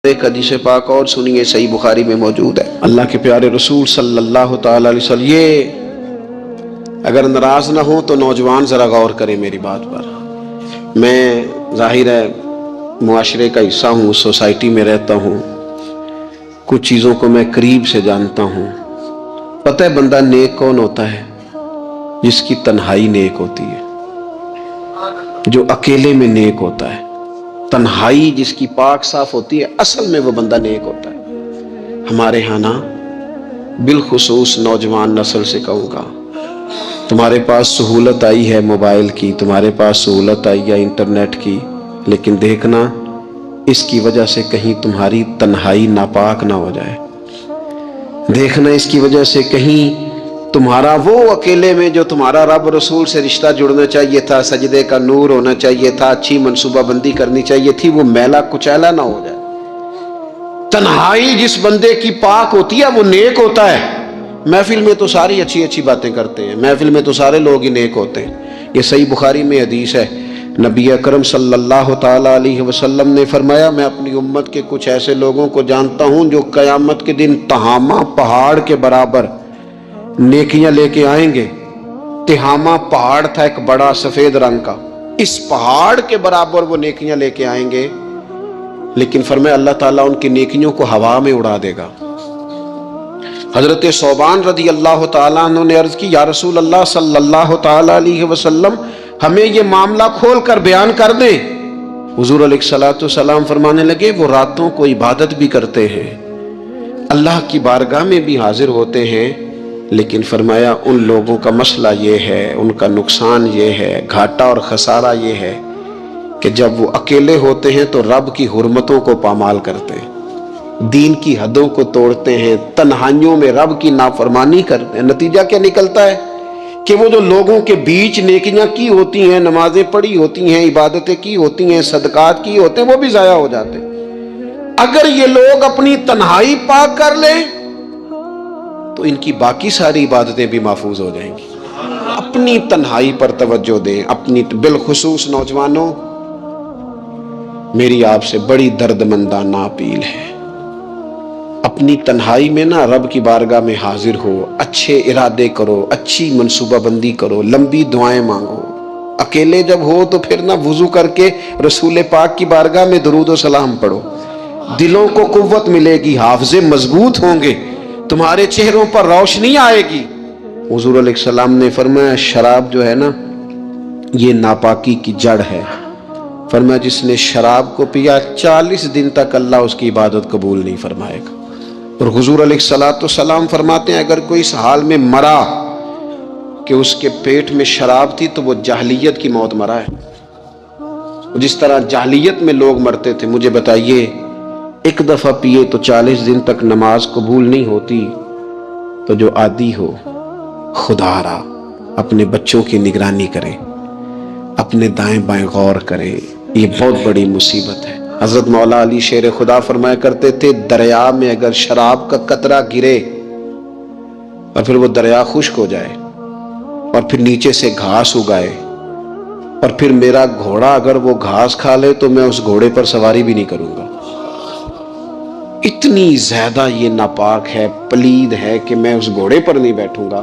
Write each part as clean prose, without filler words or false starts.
ایک حدیث پاک اور سنیے، صحیح بخاری میں موجود ہے۔ اللہ کے پیارے رسول صلی اللہ تعالی علیہ وسلم، یہ اگر ناراض نہ ہو تو نوجوان ذرا غور کریں میری بات پر۔ میں ظاہر ہے معاشرے کا حصہ ہوں، سوسائٹی میں رہتا ہوں، کچھ چیزوں کو میں قریب سے جانتا ہوں۔ پتہ ہے بندہ نیک کون ہوتا ہے؟ جس کی تنہائی نیک ہوتی ہے، جو اکیلے میں نیک ہوتا ہے۔ تنہائی جس کی پاک صاف ہوتی ہے، اصل میں وہ بندہ نیک ہوتا ہے۔ ہمارے ہاں نا بالخصوص نوجوان نسل سے کہوں گا، تمہارے پاس سہولت آئی ہے موبائل کی، تمہارے پاس سہولت آئی ہے انٹرنیٹ کی، لیکن دیکھنا اس کی وجہ سے کہیں تمہاری تنہائی ناپاک نہ ہو جائے۔ دیکھنا اس کی وجہ سے کہیں تمہارا وہ اکیلے میں جو تمہارا رب رسول سے رشتہ جڑنا چاہیے تھا، سجدے کا نور ہونا چاہیے تھا، اچھی منصوبہ بندی کرنی چاہیے تھی، وہ میلا کچیلا نہ ہو جائے۔ تنہائی جس بندے کی پاک ہوتی ہے وہ نیک ہوتا ہے۔ محفل میں تو ساری اچھی اچھی باتیں کرتے ہیں، محفل میں تو سارے لوگ ہی نیک ہوتے ہیں۔ یہ صحیح بخاری میں حدیث ہے، نبی اکرم صلی اللہ تعالی علیہ وسلم نے فرمایا، میں اپنی امت کے کچھ ایسے لوگوں کو جانتا ہوں جو قیامت کے دن تہامہ پہاڑ کے برابر نیکیاں لے کے آئیں گے۔ تہامہ پہاڑ تھا ایک بڑا سفید رنگ کا، اس پہاڑ کے برابر وہ نیکیاں لے کے آئیں گے، لیکن فرمایا اللہ تعالیٰ ان کی نیکیوں کو ہوا میں اڑا دے گا۔ حضرت ثوبان رضی اللہ تعالیٰ عنہ نے عرض کی، یا رسول اللہ صلی اللہ تعالیٰ علیہ وسلم، ہمیں یہ معاملہ کھول کر بیان کر دیں۔ حضور علیہ الصلوۃ والسلام فرمانے لگے، وہ راتوں کو عبادت بھی کرتے ہیں، اللہ کی بارگاہ میں بھی حاضر ہوتے ہیں، لیکن فرمایا ان لوگوں کا مسئلہ یہ ہے، ان کا نقصان یہ ہے، گھاٹا اور خسارہ یہ ہے کہ جب وہ اکیلے ہوتے ہیں تو رب کی حرمتوں کو پامال کرتے ہیں، دین کی حدوں کو توڑتے ہیں، تنہائیوں میں رب کی نافرمانی کرتے ہیں۔ نتیجہ کیا نکلتا ہے کہ وہ جو لوگوں کے بیچ نیکیاں کی ہوتی ہیں، نمازیں پڑھی ہوتی ہیں، عبادتیں کی ہوتی ہیں، صدقات کی ہوتے ہیں، وہ بھی ضائع ہو جاتے ہیں۔ اگر یہ لوگ اپنی تنہائی پاک کر لیں تو ان کی باقی ساری عبادتیں بھی محفوظ ہو جائیں گی۔ اپنی تنہائی پر توجہ دیں، اپنی بالخصوص نوجوانوں، میری آپ سے بڑی دردمندانہ اپیل ہے، اپنی تنہائی میں نا رب کی بارگاہ میں حاضر ہو، اچھے ارادے کرو، اچھی منصوبہ بندی کرو، لمبی دعائیں مانگو۔ اکیلے جب ہو تو پھر نا وضو کر کے رسول پاک کی بارگاہ میں درود و سلام پڑھو، دلوں کو قوت ملے گی، حافظے مضبوط ہوں گے، تمہارے چہروں پر روشنی آئے گی۔ حضور علیہ السلام نے فرمایا شراب جو ہے نا یہ ناپاکی کی جڑ ہے۔ فرمایا جس نے شراب کو پیا 40 دن تک اللہ اس کی عبادت قبول نہیں فرمائے گا۔ اور حضور علیہ السلام فرماتے ہیں اگر کوئی اس حال میں مرا کہ اس کے پیٹ میں شراب تھی تو وہ جاہلیت کی موت مرا ہے۔ جس طرح جاہلیت میں لوگ مرتے تھے، مجھے بتائیے ایک دفعہ پیے تو 40 دن تک نماز قبول نہیں ہوتی، تو جو عادی ہو خدا را اپنے بچوں کی نگرانی کرے، اپنے دائیں بائیں غور کرے، یہ بہت بڑی مصیبت ہے۔ حضرت مولا علی شیر خدا فرمایا کرتے تھے دریا میں اگر شراب کا قطرہ گرے اور پھر وہ دریا خشک ہو جائے اور پھر نیچے سے گھاس اگائے اور پھر میرا گھوڑا اگر وہ گھاس کھا لے تو میں اس گھوڑے پر سواری بھی نہیں کروں گا۔ اتنی زیادہ یہ ناپاک ہے، پلید ہے کہ میں اس گھوڑے پر نہیں بیٹھوں گا۔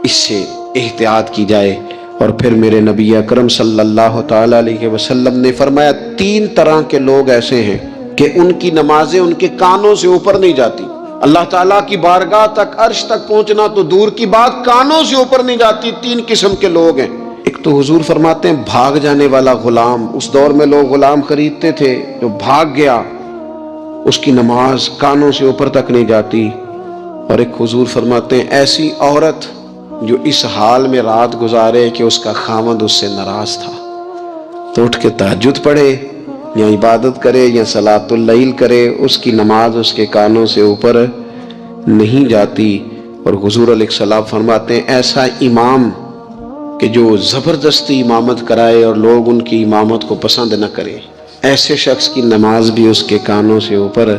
اس سے احتیاط کی جائے۔ اور پھر میرے نبی اکرم صلی اللہ تعالی علیہ وسلم نے فرمایا 3 طرح کے لوگ ایسے ہیں کہ ان کی نمازیں ان کے کانوں سے اوپر نہیں جاتی، اللہ تعالیٰ کی بارگاہ تک، عرش تک پہنچنا تو دور کی بات، کانوں سے اوپر نہیں جاتی۔ 3 قسم کے لوگ ہیں۔ ایک تو حضور فرماتے ہیں بھاگ جانے والا غلام، اس دور میں لوگ غلام خریدتے تھے، جو بھاگ گیا اس کی نماز کانوں سے اوپر تک نہیں جاتی۔ اور ایک حضور فرماتے ہیں ایسی عورت جو اس حال میں رات گزارے کہ اس کا خاوند اس سے ناراض تھا، تو اٹھ کے تہجد پڑھے یا عبادت کرے یا صلاۃ اللیل کرے، اس کی نماز اس کے کانوں سے اوپر نہیں جاتی۔ اور حضور علیہ السلام فرماتے ہیں ایسا امام کہ جو زبردستی امامت کرائے اور لوگ ان کی امامت کو پسند نہ کریں، ایسے شخص کی نماز بھی اس کے کانوں سے اوپر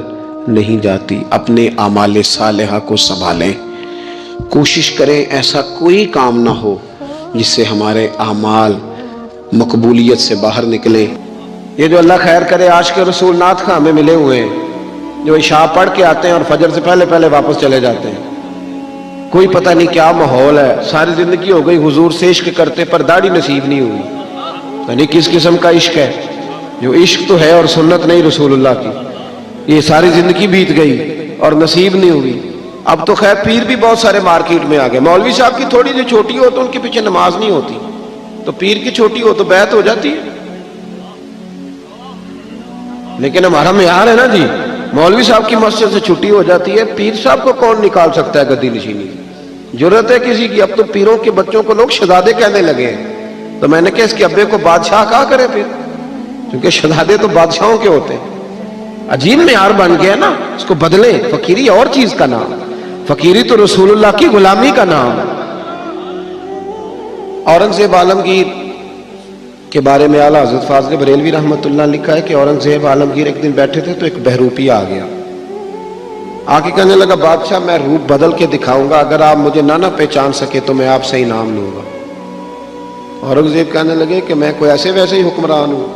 نہیں جاتی۔ اپنے اعمال صالحہ کو سنبھالیں، کوشش کریں ایسا کوئی کام نہ ہو جس سے ہمارے اعمال مقبولیت سے باہر نکلیں۔ یہ جو اللہ خیر کرے عاشق رسول نعت خواں میں ملے ہوئے ہیں، جو عشاء پڑھ کے آتے ہیں اور فجر سے پہلے پہلے واپس چلے جاتے ہیں. کوئی پتہ نہیں کیا ماحول ہے, ساری زندگی ہو گئی حضور سے عشق کرتے پر داڑھی نصیب نہیں ہوئی. یعنی کس قسم کا عشق ہے جو عشق تو ہے اور سنت نہیں رسول اللہ کی. یہ ساری زندگی بیت گئی اور نصیب نہیں ہوئی. اب تو خیر پیر بھی بہت سارے مارکیٹ میں آ گئے. مولوی صاحب کی تھوڑی سی چھوٹی ہو تو ان کے پیچھے نماز نہیں ہوتی, تو پیر کی چھوٹی ہو تو بیعت ہو جاتی ہے. لیکن ہمارا معیار ہے نا جی, مولوی صاحب کی مسجد سے چھٹی ہو جاتی ہے, پیر صاحب کو کون نکال سکتا ہے گدی نشینی. ضرورت ہے کسی کی. اب تو پیروں کے بچوں کو لوگ شہزادے کہنے لگے ہیں. تو میں نے کہا اس کے ابے کو بادشاہ کہا کرے پھر, کیونکہ شہزادے تو بادشاہوں کے ہوتے ہیں. عجیب معیار بن گیا نا, اس کو بدلیں. فقیری اور چیز کا نام, فقیری تو رسول اللہ کی غلامی کا نام. اورنگزیب عالمگیر کے بارے میں اعلیٰ حضرت فاضل بریلوی رحمۃ اللہ لکھا ہے کہ اورنگزیب عالمگیر ایک دن بیٹھے تھے تو ایک بہروپی آ گیا. آ کے کہنے لگا بادشاہ میں روپ بدل کے دکھاؤں گا, اگر آپ مجھے نہ پہچان سکے تو میں آپ سے انعام لوں گا. اورنگزیب کہنے لگے کہ میں کوئی ایسے ویسے ہی حکمران ہوں.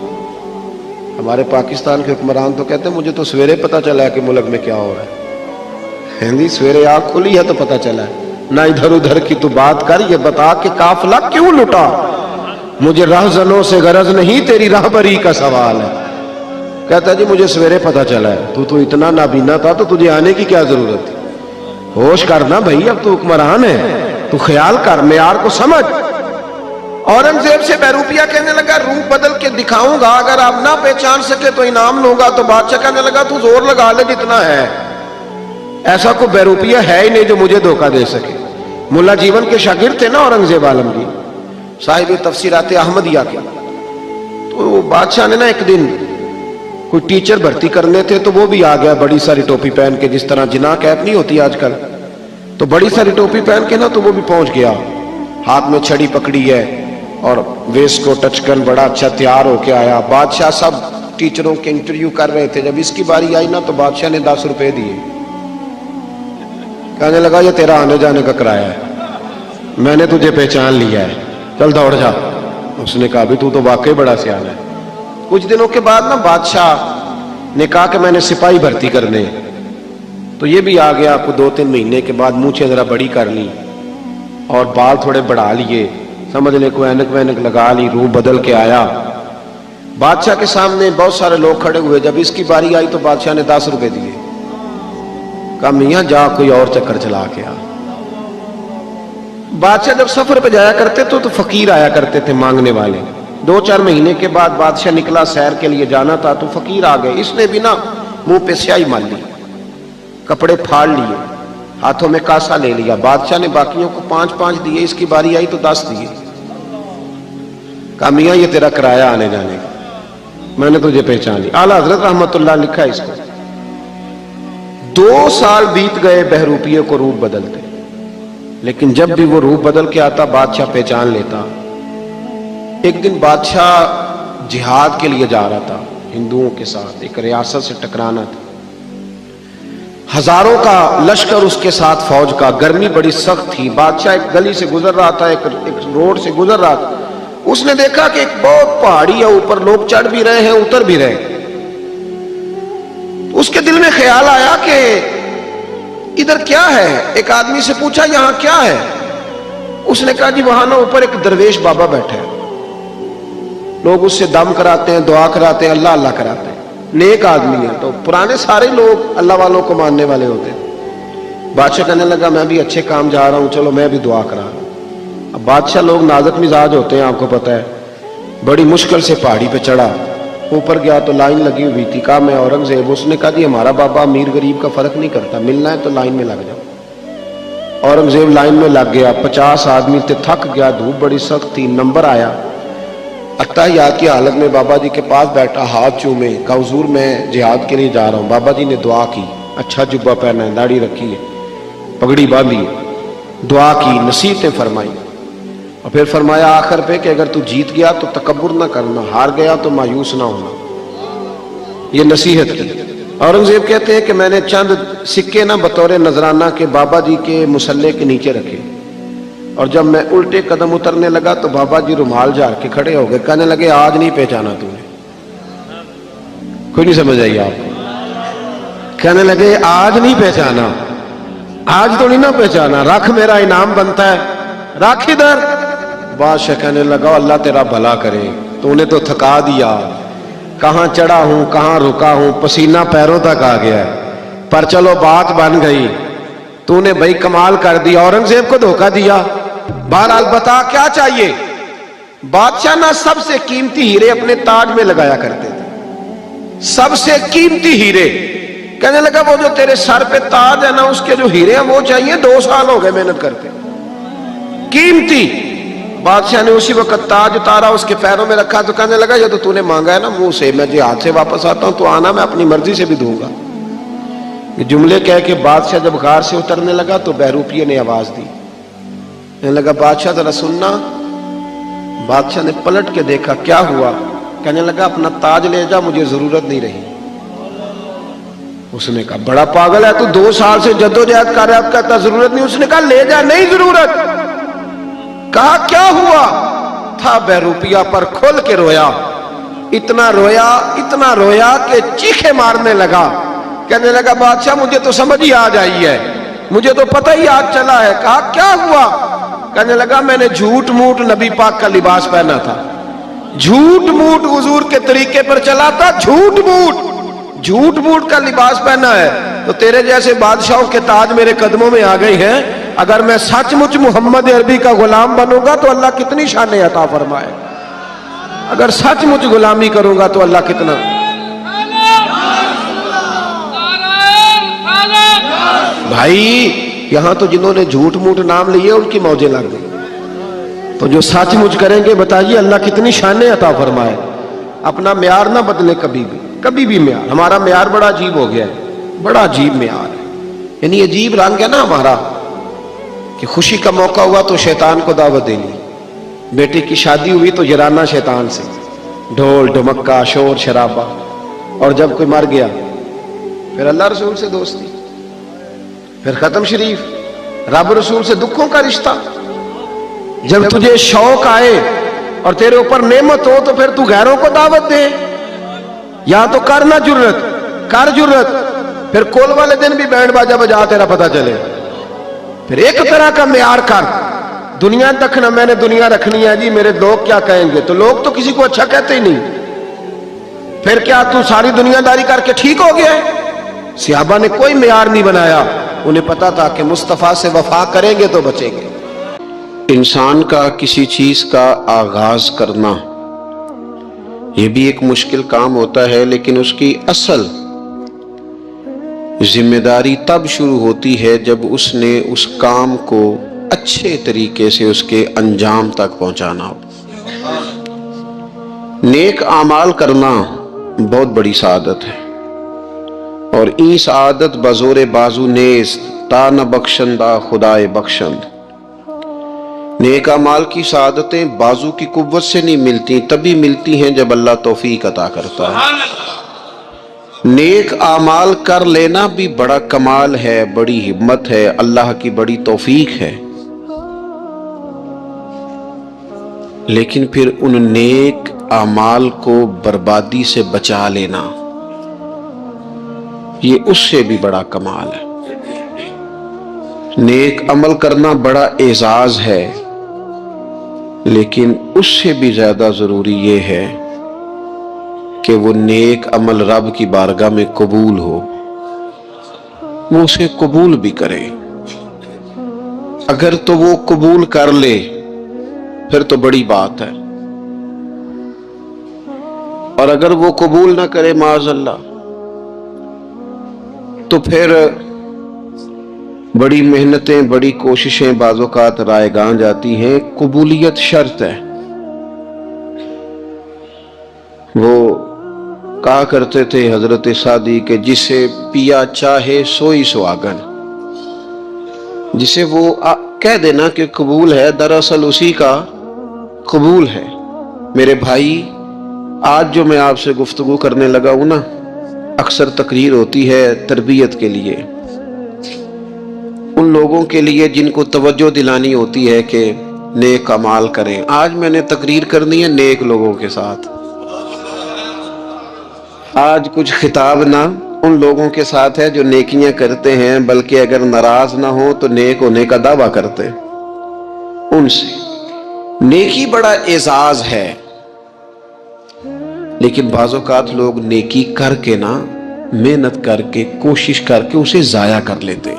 ہمارے پاکستان کے حکمران تو کہتے ہیں مجھے تو سویرے پتہ چلا ہے کہ ملک میں کیا ہو رہا ہے. ہندی سویرے آنکھ کھلی ہے تو پتہ چلا ہے. نہ ادھر ادھر کی تو بات کر, یہ بتا کہ قافلہ کیوں لٹا. مجھے راہزنوں سے غرض نہیں, تیری راہبری کا سوال ہے. کہتا جی مجھے سویرے پتہ چلا ہے. تو اتنا نابینا تھا تو تجھے آنے کی کیا ضرورت تھی. ہوش کرنا بھائی, اب تو حکمران ہے, تو خیال کر, معیار کو سمجھ. اورنگزیب سے بہروپیہ کہنے لگا روپ بدل کے دکھاؤں گا, اگر آپ نہ پہچان سکے تو انعام لوں گا. تو بادشاہ کہنے لگا تو زور لگا لے جتنا ہے, ایسا کوئی بہروپیہ ہے ہی نہیں جو مجھے دھوکہ دے سکے. ملا جیون کے شاگرد تھے نا اورنگزیب عالمگیر, صاحب تفسیرات احمدیہ کے. تو بادشاہ نے نا ایک دن کوئی ٹیچر بھرتی کرنے تھے, تو وہ بھی آ گیا بڑی ساری ٹوپی پہن کے, جس طرح جناح کیپ نہیں ہوتی آج کل, تو بڑی ساری ٹوپی پہن کے نا تو وہ بھی پہنچ گیا. ہاتھ میں چھڑی پکڑی ہے اور ویسٹ کو ٹچ کر بڑا اچھا تیار ہو کے آیا. بادشاہ سب ٹیچروں کے انٹرویو کر رہے تھے. جب اس کی باری آئی نا تو بادشاہ نے 10 روپے دیے. کہنے لگا یہ تیرا آنے جانے کا کرایہ ہے, میں نے تجھے پہچان لیا ہے, چل دوڑ جا. اس نے کہا بھی تو واقعی بڑا سیاح ہے. کچھ دنوں کے بعد نا بادشاہ نے کہا کہ میں نے سپاہی بھرتی کرنے, تو یہ بھی آ گیا. کو 2-3 مہینے کے بعد مونچھیں ذرا بڑی کر لی اور بال تھوڑے بڑھا لیے, سمجھ لے کو اینک وینک لگا لی, روح بدل کے آیا. بادشاہ کے سامنے بہت سارے لوگ کھڑے ہوئے. جب اس کی باری آئی تو بادشاہ نے 10 روپے دیے. کہا میاں جا کوئی اور چکر چلا کے آ. بادشاہ جب سفر پہ جایا کرتے تو فقیر آیا کرتے تھے مانگنے والے. 2-4 مہینے کے بعد بادشاہ نکلا, سیر کے لیے جانا تھا, تو فقیر آ گئے. اس نے بھی نا منہ پہ سیاہی مال لی, کپڑے پھاڑ لیے, ہاتھوں میں کاسا لے لیا. بادشاہ نے باقیوں کو 5-5 دیے, اس کی باری آئی تو 10 دیے. کہا میاں یہ تیرا کرایہ آنے جانے کا, میں نے تجھے پہچان لی. اعلیٰ حضرت رحمت اللہ لکھا ہے اس کو. 2 سال بیت گئے بہروپیے کو روپ بدلتے, لیکن جب بھی وہ روپ بدل کے آتا بادشاہ پہچان لیتا. ایک دن بادشاہ جہاد کے لیے جا رہا تھا ہندوؤں کے ساتھ, ایک ریاست سے ٹکرانا تھا. ہزاروں کا لشکر اس کے ساتھ فوج کا, گرمی بڑی سخت تھی. بادشاہ ایک گلی سے گزر رہا تھا, ایک روڈ سے گزر رہا تھا. اس نے دیکھا کہ ایک بہت پہاڑی ہے, اوپر لوگ چڑھ بھی رہے ہیں اتر بھی رہے. اس کے دل میں خیال آیا کہ ادھر کیا ہے. ایک آدمی سے پوچھا یہاں کیا ہے. اس نے کہا جی وہاں نا اوپر ایک درویش بابا بیٹھے ہیں, لوگ اس سے دم کراتے ہیں, دعا کراتے ہیں, اللہ اللہ کراتے ہیں, نیک آدمی ہے. تو پرانے سارے لوگ اللہ والوں کو ماننے والے ہوتے ہیں. بادشاہ کہنے لگا میں بھی اچھے کام جا رہا ہوں, چلو میں بھی دعا کرا رہا ہوں. اب بادشاہ لوگ نازک مزاج ہوتے ہیں, آپ کو پتہ ہے. بڑی مشکل سے پہاڑی پہ چڑھا, اوپر گیا تو لائن لگی ہوئی تھی. کہا میں اورنگزیب. اس نے کہا جی ہمارا بابا امیر غریب کا فرق نہیں کرتا, ملنا ہے تو لائن میں لگ جاؤ. اورنگزیب لائن میں لگ گیا. 50 آدمی تھے, تھک گیا, دھوپ بڑی سخت تھی. نمبر آیا, اتحیات کی حالت میں بابا جی کے پاس بیٹھا, ہاتھ چومے, کہا حضور میں جہاد کے لیے جا رہا ہوں. بابا جی نے دعا کی, اچھا جبہ پہنا ہے, داڑھی رکھی ہے, پگڑی باندھی ہے, دعا کی, نصیحتیں فرمائی. اور پھر فرمایا آخر پہ کہ اگر تو جیت گیا تو تکبر نہ کرنا, ہار گیا تو مایوس نہ ہونا. یہ نصیحت کی. اورنگزیب کہتے ہیں کہ میں نے چند سکے نہ بطور نذرانہ کے بابا جی کے مصلے کے نیچے رکھے, اور جب میں الٹے قدم اترنے لگا تو بابا جی رومال جھاڑ کے کھڑے ہو گئے. کہنے لگے آج نہیں پہچانا تو نے. کوئی نہیں سمجھ آئی آپ کو. کہنے لگے آج نہیں پہچانا، آج تو نہیں نہ پہچانا، رکھ میرا انعام بنتا ہے، رکھ ادھر۔ بادشاہ کہنے لگا اللہ تیرا بھلا کرے، تو نے تو تھکا دیا، کہاں چڑھا ہوں کہاں رکا ہوں، پسینہ پیروں تک آ گیا ہے، پر چلو بات بن گئی، تو نے بھائی کمال کر دیا، اورنگزیب کو دھوکہ دیا۔ بہرحال بتا کیا چاہیے؟ بادشاہ نہ سب سے قیمتی ہیرے اپنے تاج میں لگایا کرتے تھے، سب سے قیمتی ہیرے۔ کہنے لگا وہ جو تیرے سر پہ تاج ہے نا، اس کے جو ہیرے ہیں وہ چاہیے، 2 سال ہو گئے محنت کرتے، قیمتی۔ بادشاہ نے اسی وقت تاج اتارا، اس کے پیروں میں رکھا، تو کہنے لگا یہ تو نے مانگا ہے نا منہ سے، میں جہاد سے واپس آتا ہوں تو آنا، میں اپنی مرضی سے بھی دوں گا۔ یہ جملے کہہ کے بادشاہ جب غار سے اترنے لگا تو بہروپیے نے آواز دی، کہنے لگا بادشاہ ذرا سننا۔ بادشاہ نے پلٹ کے دیکھا، کیا ہوا؟ کہنے لگا اپنا تاج لے جا، مجھے ضرورت نہیں رہی۔ اس نے کہا بڑا پاگل ہے تو، 2 سال سے جدوجہد کر رہا ہے، اب کہتا ضرورت نہیں۔ اس نے کہا لے جا، نہیں ضرورت۔ کہا کیا ہوا؟ تھا بہروپیہ پر کھول کے رویا، اتنا رویا کہ چیخے مارنے لگا۔ کہنے لگا بادشاہ مجھے تو سمجھ ہی آ جائی ہے، مجھے تو پتہ ہی آج چلا ہے۔ کہا کیا ہوا؟ کہنے لگا میں نے جھوٹ موٹ نبی پاک کا لباس پہنا تھا، جھوٹ موٹ حضور کے طریقے پر چلا تھا، جھوٹ موٹ کا لباس پہنا ہے، تو تیرے جیسے بادشاہوں کے تاج میرے قدموں میں آ گئی ہیں۔ اگر میں سچ مچ محمد عربی کا غلام بنوں گا تو اللہ کتنی شانیں عطا فرمائے، اگر سچ مچ غلامی کروں گا تو اللہ کتنا۔ بھائی یہاں تو جنہوں نے جھوٹ موٹ نام لیے ان کی موجیں لگ گئی، تو جو سچ مچ کریں گے بتائیے اللہ کتنی شانیں عطا فرمائے۔ اپنا معیار نہ بدلے کبھی بھی معیار، ہمارا معیار بڑا عجیب ہو گیا ہے، بڑا عجیب معیار ہے، یعنی عجیب رنگ ہے نا ہمارا، کہ خوشی کا موقع ہوا تو شیطان کو دعوت دے لی، بیٹے کی شادی ہوئی تو جرانا شیطان سے، ڈھول ڈھمکا شور شرابہ، اور جب کوئی مر گیا پھر اللہ رسول سے دوستی، پھر ختم شریف، رب رسول سے دکھوں کا رشتہ۔ جب تجھے شوق آئے اور تیرے اوپر نعمت ہو تو پھر تو غیروں کو دعوت دے، یا تو کرنا کر جرت، پھر کول والے دن بھی بینڈ باجا بجا تیرا پتہ چلے، پھر ایک طرح کا معیار کر، دنیا تکنا میں نے دنیا رکھنی ہے جی، میرے لوگ کیا کہیں گے، تو لوگ تو کسی کو اچھا کہتے ہی نہیں، پھر کیا تو ساری دنیا داری کر کے ٹھیک ہو گیا ہے؟ صحابہ نے کوئی معیار نہیں بنایا، انہیں پتا تھا کہ مصطفیٰ سے وفا کریں گے تو بچیں گے۔ انسان کا کسی چیز کا آغاز کرنا یہ بھی ایک مشکل کام ہوتا ہے، لیکن اس کی اصل ذمہ داری تب شروع ہوتی ہے جب اس نے اس کام کو اچھے طریقے سے اس کے انجام تک پہنچانا ہو۔ نیک اعمال کرنا بہت بڑی سعادت ہے، اور این سعادت بزور بازو نیست، تا نہ بخشندہ خدائے بخشند۔ نیک اعمال کی سعادتیں بازو کی قوت سے نہیں ملتی، تبھی ملتی ہیں جب اللہ توفیق عطا کرتا ہے۔ نیک اعمال کر لینا بھی بڑا کمال ہے، بڑی ہمت ہے، اللہ کی بڑی توفیق ہے، لیکن پھر ان نیک اعمال کو بربادی سے بچا لینا یہ اس سے بھی بڑا کمال ہے۔ نیک عمل کرنا بڑا اعزاز ہے، لیکن اس سے بھی زیادہ ضروری یہ ہے کہ وہ نیک عمل رب کی بارگاہ میں قبول ہو، وہ اسے قبول بھی کرے۔ اگر تو وہ قبول کر لے پھر تو بڑی بات ہے، اور اگر وہ قبول نہ کرے معاذ اللہ تو پھر بڑی محنتیں بڑی کوششیں بعض اوقات رائے گاں جاتی ہیں۔ قبولیت شرط ہے۔ وہ کہا کرتے تھے حضرت سعدی کہ جسے پیا چاہے سوئی سہاگن، جسے وہ کہہ دینا کہ قبول ہے دراصل اسی کا قبول ہے۔ میرے بھائی آج جو میں آپ سے گفتگو کرنے لگا ہوں نا، اکثر تقریر ہوتی ہے تربیت کے لیے، ان لوگوں کے لیے جن کو توجہ دلانی ہوتی ہے کہ نیک اعمال کریں۔ آج میں نے تقریر کرنی ہے نیک لوگوں کے ساتھ، آج کچھ خطاب نہ ان لوگوں کے ساتھ ہے جو نیکیاں کرتے ہیں بلکہ اگر ناراض نہ ہو تو نیک ہونے کا دعویٰ کرتے ہیں. ان سے نیکی بڑا اعزاز ہے، لیکن بعض اوقات لوگ نیکی کر کے نا، محنت کر کے، کوشش کر کے اسے ضائع کر لیتے.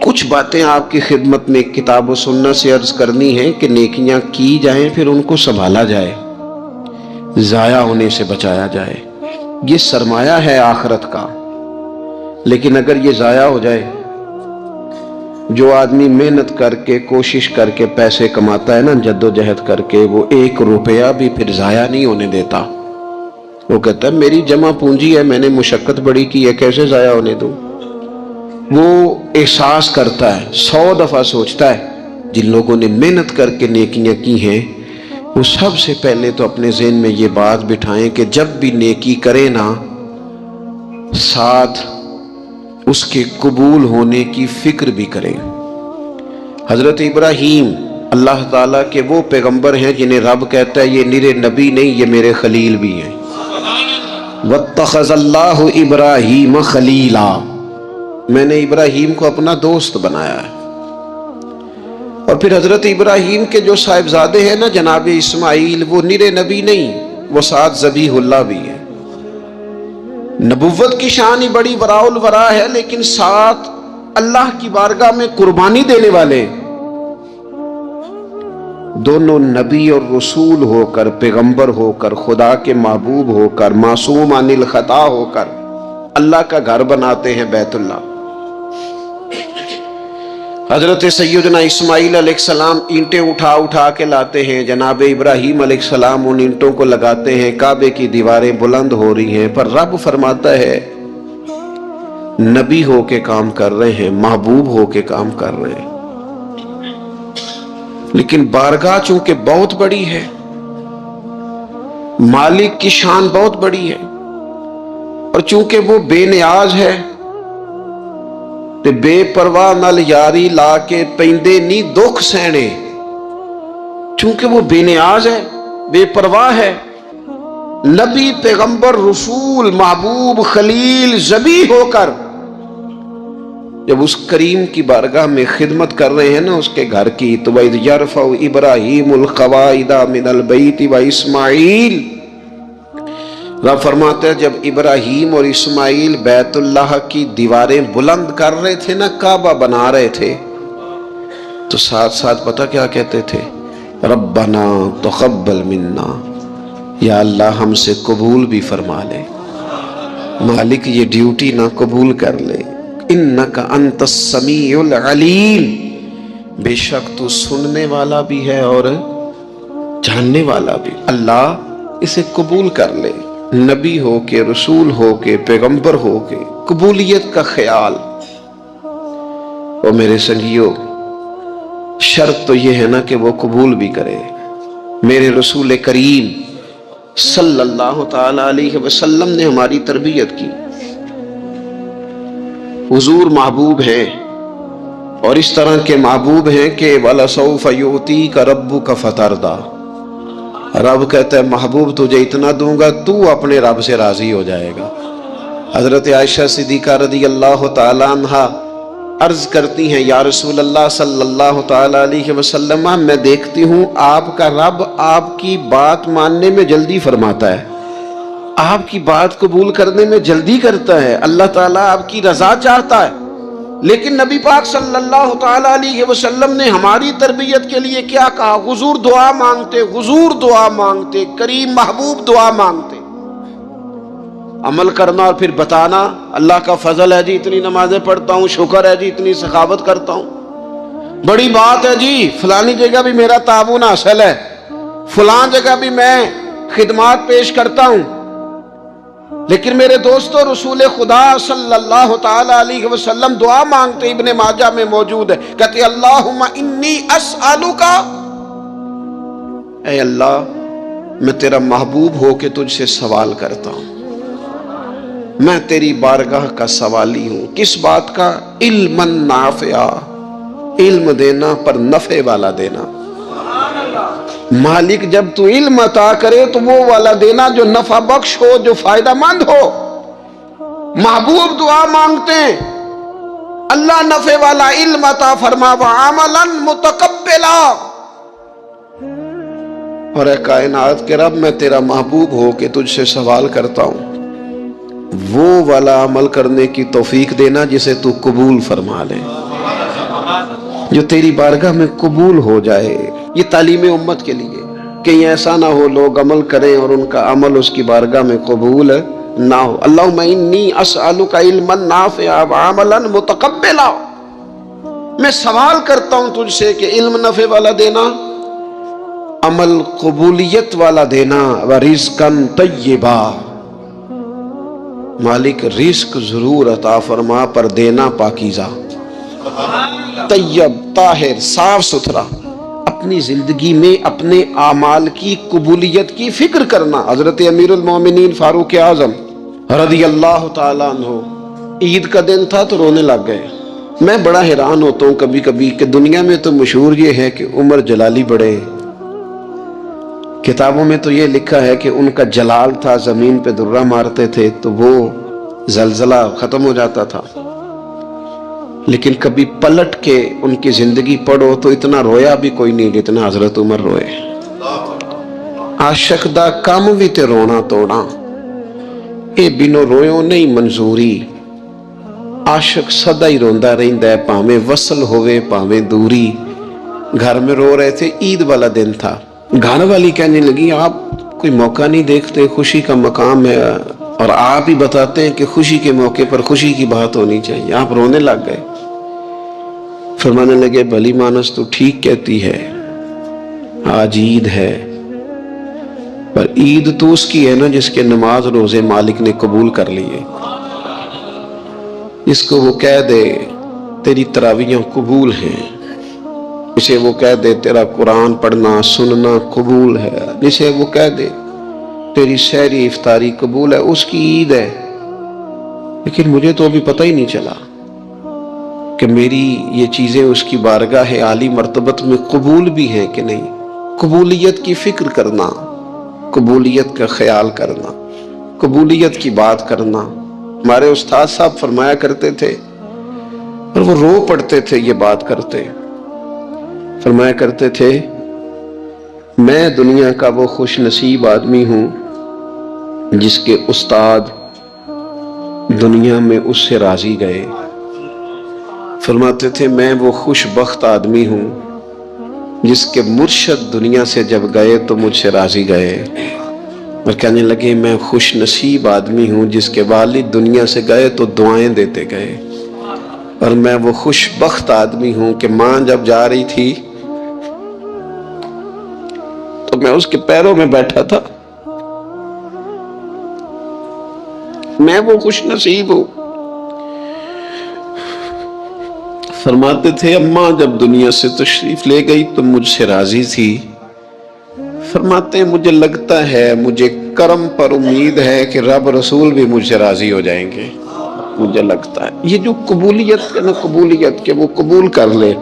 کچھ باتیں آپ کی خدمت میں کتاب و سنت سے عرض کرنی ہے کہ نیکیاں کی جائیں، پھر ان کو سنبھالا جائے، ضائع ہونے سے بچایا جائے. یہ سرمایہ ہے آخرت کا. لیکن اگر یہ ضائع ہو جائے، جو آدمی محنت کر کے، کوشش کر کے پیسے کماتا ہے نا، جد و جہد کر کے، وہ 1 روپیہ بھی پھر ضائع نہیں ہونے دیتا. وہ کہتا ہے میری جمع پونجی ہے، میں نے مشقت بڑی کی ہے، کیسے ضائع ہونے دوں. وہ احساس کرتا ہے، 100 دفعہ سوچتا ہے. جن لوگوں نے محنت کر کے نیکیاں کی ہیں، وہ سب سے پہلے تو اپنے ذہن میں یہ بات بٹھائیں کہ جب بھی نیکی کرے نا، ساتھ اس کے قبول ہونے کی فکر بھی کریں. حضرت ابراہیم اللہ تعالیٰ کے وہ پیغمبر ہیں جنہیں رب کہتا ہے یہ نرے نبی نہیں، یہ میرے خلیل بھی ہیں. وَاتَّخَذَ اللَّهُ إِبْرَاهِيمَ خَلِيلًا، میں نے ابراہیم کو اپنا دوست بنایا ہے. اور پھر حضرت ابراہیم کے جو صاحبزادے ہیں نا جناب اسماعیل، وہ نرے نبی نہیں، وہ ساتھ ذبیح اللہ بھی ہے. نبوت کی شان ہی بڑی وراء الورا ہے، لیکن ساتھ اللہ کی بارگاہ میں قربانی دینے والے. دونوں نبی اور رسول ہو کر، پیغمبر ہو کر، خدا کے محبوب ہو کر، معصوم عن الخطا ہو کر اللہ کا گھر بناتے ہیں بیت اللہ. حضرت سیدنا اسماعیل علیہ السلام اینٹیں اٹھا اٹھا کے لاتے ہیں، جناب ابراہیم علیہ السلام ان اینٹوں کو لگاتے ہیں، کعبے کی دیواریں بلند ہو رہی ہیں. پر رب فرماتا ہے نبی ہو کے کام کر رہے ہیں، محبوب ہو کے کام کر رہے ہیں. لیکن بارگاہ چونکہ بہت بڑی ہے، مالک کی شان بہت بڑی ہے، اور چونکہ وہ بے نیاز ہے تے بے پرواہ نال یاری لا کے پیندے نی دکھ سہنے. چونکہ وہ بے نیاز ہے، بے پرواہ ہے، نبی، پیغمبر، رسول، محبوب، خلیل، ذبیح ہو کر جب اس کریم کی بارگاہ میں خدمت کر رہے ہیں نا اس کے گھر کی، تو وَإِذْ يَرْفَعُ إِبْرَاهِيمُ الْقَوَاعِدَ مِنَ الْبَيْتِ وَإِسْمَاعِيلُ، رب فرماتے ہیں جب ابراہیم اور اسماعیل بیت اللہ کی دیواریں بلند کر رہے تھے نا، کعبہ بنا رہے تھے، تو ساتھ ساتھ پتہ کیا کہتے تھے؟ ربنا تقبل منا، یا اللہ ہم سے قبول بھی فرما لے. مالک یہ ڈیوٹی نہ قبول کر لے. انک انت السمیع العلیم، بے شک تو سننے والا بھی ہے اور جاننے والا بھی. اللہ اسے قبول کر لے. نبی ہو کے، رسول ہو کے، پیغمبر ہو کے، قبولیت کا خیال. اور میرے سنگیو، شرط تو یہ ہے نا کہ وہ قبول بھی کرے. میرے رسول کریم صلی اللہ تعالی علیہ وسلم نے ہماری تربیت کی. حضور محبوب ہیں، اور اس طرح کے محبوب ہیں کہ وَلَسَوْفَ يُؤْتِيكَ رَبُّكَ فَتَرْضَىٰ، رب کہتا ہے محبوب تجھے اتنا دوں گا تو اپنے رب سے راضی ہو جائے گا. حضرت عائشہ صدیقہ رضی اللہ تعالی عنہا عرض کرتی ہیں یا رسول اللہ صلی اللہ تعالی علیہ وسلم، میں دیکھتی ہوں آپ کا رب آپ کی بات ماننے میں جلدی فرماتا ہے، آپ کی بات قبول کرنے میں جلدی کرتا ہے، اللہ تعالیٰ آپ کی رضا چاہتا ہے. لیکن نبی پاک صلی اللہ تعالی علیہ وسلم نے ہماری تربیت کے لیے کیا کہا؟ حضور دعا مانگتے، حضور دعا مانگتے، کریم محبوب دعا مانگتے. عمل کرنا اور پھر بتانا اللہ کا فضل ہے جی اتنی نمازیں پڑھتا ہوں، شکر ہے جی اتنی سخاوت کرتا ہوں، بڑی بات ہے جی فلانی جگہ بھی میرا تعاون حاصل ہے، فلان جگہ بھی میں خدمات پیش کرتا ہوں. لیکن میرے دوستو، رسول خدا صلی اللہ تعالی علیہ وسلم دعا مانگتے، ابن ماجہ میں موجود ہے، کہتے اللہم انی اسألک، اے اللہ میں تیرا محبوب ہو کے تجھ سے سوال کرتا ہوں، میں تیری بارگاہ کا سوالی ہوں. کس بات کا؟ علم نافعہ، علم دینا پر نفع والا دینا. مالک جب تو علم عطا کرے تو وہ والا دینا جو نفع بخش ہو، جو فائدہ مند ہو. محبوب دعا مانگتے ہیں اللہ نفع والا علم عطا فرما وعملا متقبلا، اور اے کائنات کے رب میں تیرا محبوب ہو کے تجھ سے سوال کرتا ہوں وہ والا عمل کرنے کی توفیق دینا جسے تو قبول فرما لے، جو تیری بارگاہ میں قبول ہو جائے۔ یہ تعلیم امت کے لیے، کہیں ایسا نہ ہو لوگ عمل کریں اور ان کا عمل اس کی بارگاہ میں قبول نہ ہو۔ اللہم انی اسألک علما نافعا وعملا متقبلا، میں سوال کرتا ہوں تجھ سے کہ علم نفع والا دینا، عمل قبولیت والا دینا، ورزقا طیبا، مالک رزق ضرور عطا فرما پر دینا پاکیزہ، طیب، طاہر، صاف ستھرا، اپنی زندگی میں اپنے اعمال کی قبولیت کی فکر کرنا۔ حضرت امیر المومنین فاروق اعظم رضی اللہ تعالیٰ عنہ عید کا دن تھا تو رونے لگ گئے۔ میں بڑا حیران ہوتا ہوں کبھی کبھی کہ دنیا میں تو مشہور یہ ہے کہ عمر جلالی بڑے، کتابوں میں تو یہ لکھا ہے کہ ان کا جلال تھا، زمین پہ درہ مارتے تھے تو وہ زلزلہ ختم ہو جاتا تھا، لیکن کبھی پلٹ کے ان کی زندگی پڑھو تو اتنا رویا بھی کوئی نہیں جتنا حضرت عمر روئے۔ عاشق دا کام بھی تے رونا توڑا، اے بینو رویوں نہیں منظوری، عاشق سدا ہی روندا رہندا ہے پاویں وصل ہوئے پاویں دوری۔ گھر میں رو رہے تھے، عید والا دن تھا، گھر والی کہنے لگی آپ کوئی موقع نہیں دیکھتے، خوشی کا مقام ہے اور آپ ہی بتاتے ہیں کہ خوشی کے موقع پر خوشی کی بات ہونی چاہیے، آپ رونے لگ گئے۔ فرمانے لگے بھلی مانس تو ٹھیک کہتی ہے، آج عید ہے، پر عید تو اس کی ہے نا جس کے نماز روزے مالک نے قبول کر لیے، جس کو وہ کہہ دے تیری تراویحیں قبول ہیں، جسے وہ کہہ دے تیرا قرآن پڑھنا سننا قبول ہے، جسے وہ کہہ دے تیری سحری افطاری قبول ہے، اس کی عید ہے۔ لیکن مجھے تو ابھی پتہ ہی نہیں چلا کہ میری یہ چیزیں اس کی بارگاہ عالی مرتبت میں قبول بھی ہیں کہ نہیں۔ قبولیت کی فکر کرنا، قبولیت کا خیال کرنا، قبولیت کی بات کرنا۔ ہمارے استاد صاحب فرمایا کرتے تھے اور وہ رو پڑتے تھے یہ بات کرتے، فرمایا کرتے تھے میں دنیا کا وہ خوش نصیب آدمی ہوں جس کے استاد دنیا میں اس سے راضی گئے۔ فرماتے تھے میں وہ خوش بخت آدمی ہوں جس کے مرشد دنیا سے جب گئے تو مجھ سے راضی گئے، اور کہنے لگے میں خوش نصیب آدمی ہوں جس کے والد دنیا سے گئے تو دعائیں دیتے گئے، اور میں وہ خوش بخت آدمی ہوں کہ ماں جب جا رہی تھی تو میں اس کے پیروں میں بیٹھا تھا، میں وہ خوش نصیب ہوں۔ فرماتے تھے اماں جب دنیا سے تشریف لے گئی تو مجھ سے راضی تھی، فرماتے ہیں مجھے لگتا ہے، مجھے کرم پر امید ہے کہ رب رسول بھی مجھ سے راضی ہو جائیں گے، مجھے لگتا ہے یہ جو قبولیت نا، قبولیت کہ وہ قبول کر لے،